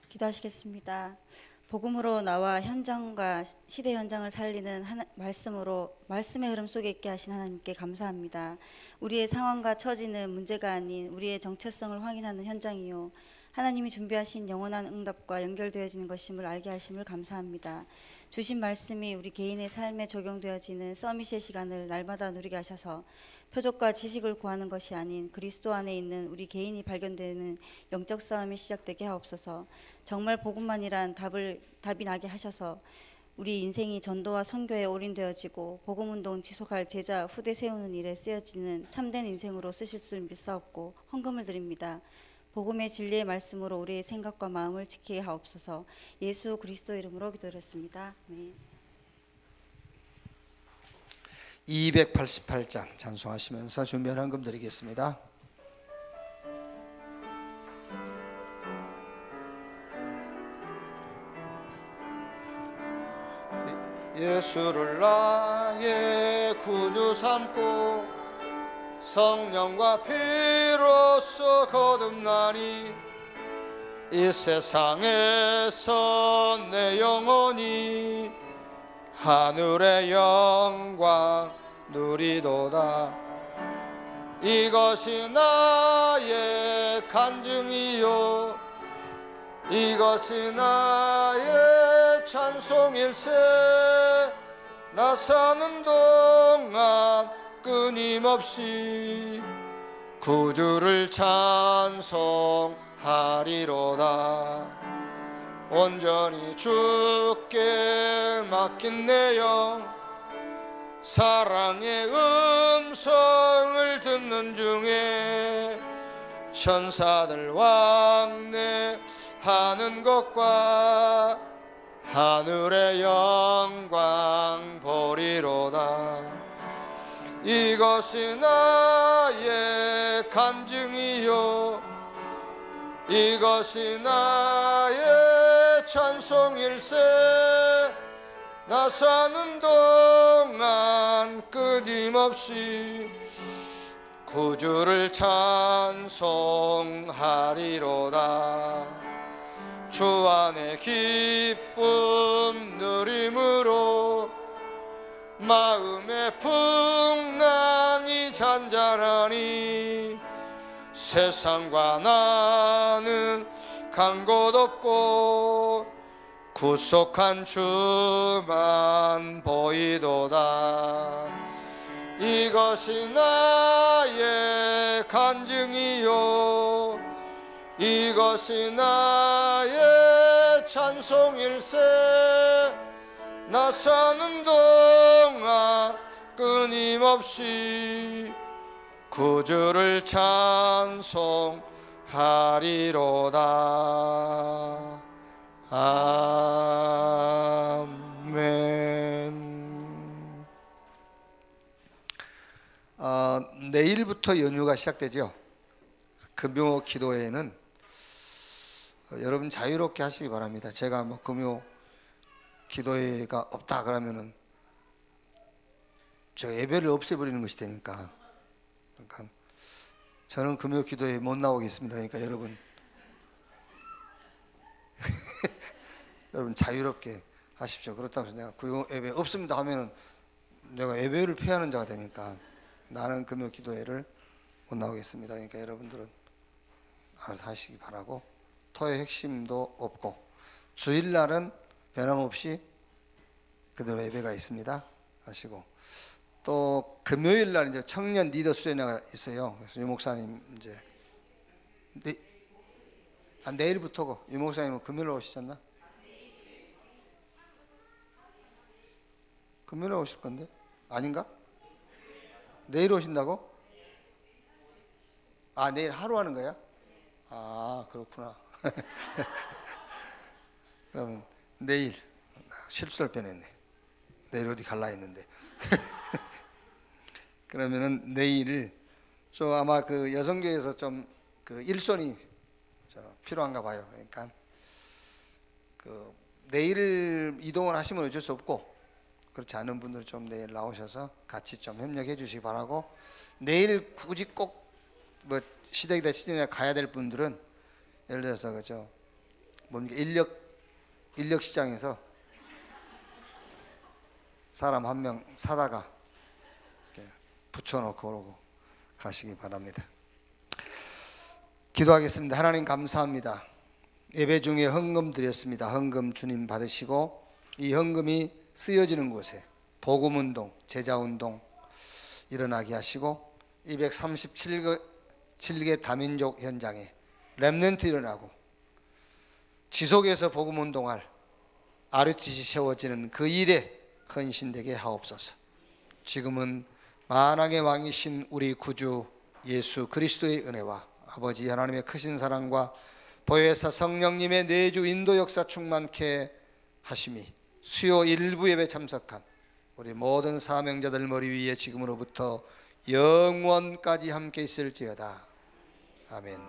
기도하시겠습니다. 복음으로 나와 현장과 시대 현장을 살리는 말씀으로 말씀의 흐름 속에 있게 하신 하나님께 감사합니다. 우리의 상황과 처지는 문제가 아닌 우리의 정체성을 확인하는 현장이요 하나님이 준비하신 영원한 응답과 연결되어지는 것임을 알게 하심을 감사합니다. 주신 말씀이 우리 개인의 삶에 적용되어지는 서밋의 시간을 날마다 누리게 하셔서 표적과 지식을 구하는 것이 아닌 그리스도 안에 있는 우리 개인이 발견되는 영적 싸움이 시작되게 하옵소서. 정말 복음만이란 답이 나게 하셔서 우리 인생이 전도와 선교에 올인되어지고 복음운동 지속할 제자 후대 세우는 일에 쓰여지는 참된 인생으로 쓰실 줄 믿사옵고 헌금을 드립니다. 복음의 진리의 말씀으로 우리의 생각과 마음을 지키게 하옵소서. 예수 그리스도 이름으로 기도드렸습니다. 아멘. 288장 찬송하시면서 준비한 헌금 드리겠습니다. 예수를 나의 구주 삼고 성령과 피로써 거듭나니 이 세상에서 내 영혼이 하늘의 영광 누리도다. 이것이 나의 간증이요 이것이 나의 찬송일세. 나 사는 동안 끊임없이 구주를 찬송하리로다. 온전히 주께 맡긴 내 영 사랑의 음성을 듣는 중에 천사들 왕래하는 것과 하늘의 영광 보리로다. 이것이 나의 간증이요 이것이 나의 찬송일세. 나 사는 동안 끊임없이 구주를 찬송하리로다. 주 안에 기쁨 누림으로 마음의 풍랑이 잔잔하니 세상과 나는 간 곳 없고 구속한 주만 보이도다. 이것이 나의 간증이요 이것이 나의 찬송일세. 나 사는 동안 끊임없이 구주를 찬송하리로다. 아멘. 내일부터 연휴가 시작되죠. 금요 기도회는 여러분 자유롭게 하시기 바랍니다. 제가 뭐 금요 기도회가 없다 그러면은 저 예배를 없애버리는 것이 되니까. 그러니까 저는 금요 기도회에 못 나오겠습니다. 그러니까 여러분 여러분 자유롭게 하십시오. 그렇다고 해서 내가 금요 예배 없습니다 하면은 내가 예배를 폐하는 자가 되니까 나는 금요 기도회를 못 나오겠습니다. 그러니까 여러분들은 알아서 하시기 바라고, 토요 핵심도 없고 주일날은 변함없이 그대로 예배가 있습니다 하시고, 또 금요일날 이제 청년 리더 수련회가 있어요. 그래서 유 목사님 이제 내일부터고, 유 목사님은 금요일에 오시잖나? 금요일에 오실 건데 아닌가? 내일 오신다고? 아, 내일 하루 하는 거야? 아, 그렇구나. 그러면 내일 실수할 뻔했네. 내일 어디 갈라 했는데. 그러면은 내일 저 아마 그 여성교회에서 좀 그 일손이 필요한가 봐요. 그러니까 그 내일 이동을 하시면 어쩔 수 없고, 그렇지 않은 분들은 좀 내일 나오셔서 같이 좀 협력해 주시기 바라고, 내일 굳이 꼭 뭐 시댁이다 시댁에 가야 될 분들은 예를 들어서 그죠 뭔가 인력 시장에서 사람 한 명 사다가 붙여놓고 그러고 가시기 바랍니다. 기도하겠습니다. 하나님 감사합니다. 예배 중에 헌금 드렸습니다. 헌금 주님 받으시고 이 헌금이 쓰여지는 곳에 복음운동, 제자운동 일어나게 하시고 237개 다민족 현장에 렘넌트 일어나고 지속해서 복음운동할 RUTC 세워지는 그 일에 헌신되게 하옵소서. 지금은 만왕의 왕이신 우리 구주 예수 그리스도의 은혜와 아버지 하나님의 크신 사랑과 보혜사 성령님의 내주 인도 역사 충만케 하심이 수요 일부 예배 참석한 우리 모든 사명자들 머리 위에 지금으로부터 영원까지 함께 있을지어다. 아멘.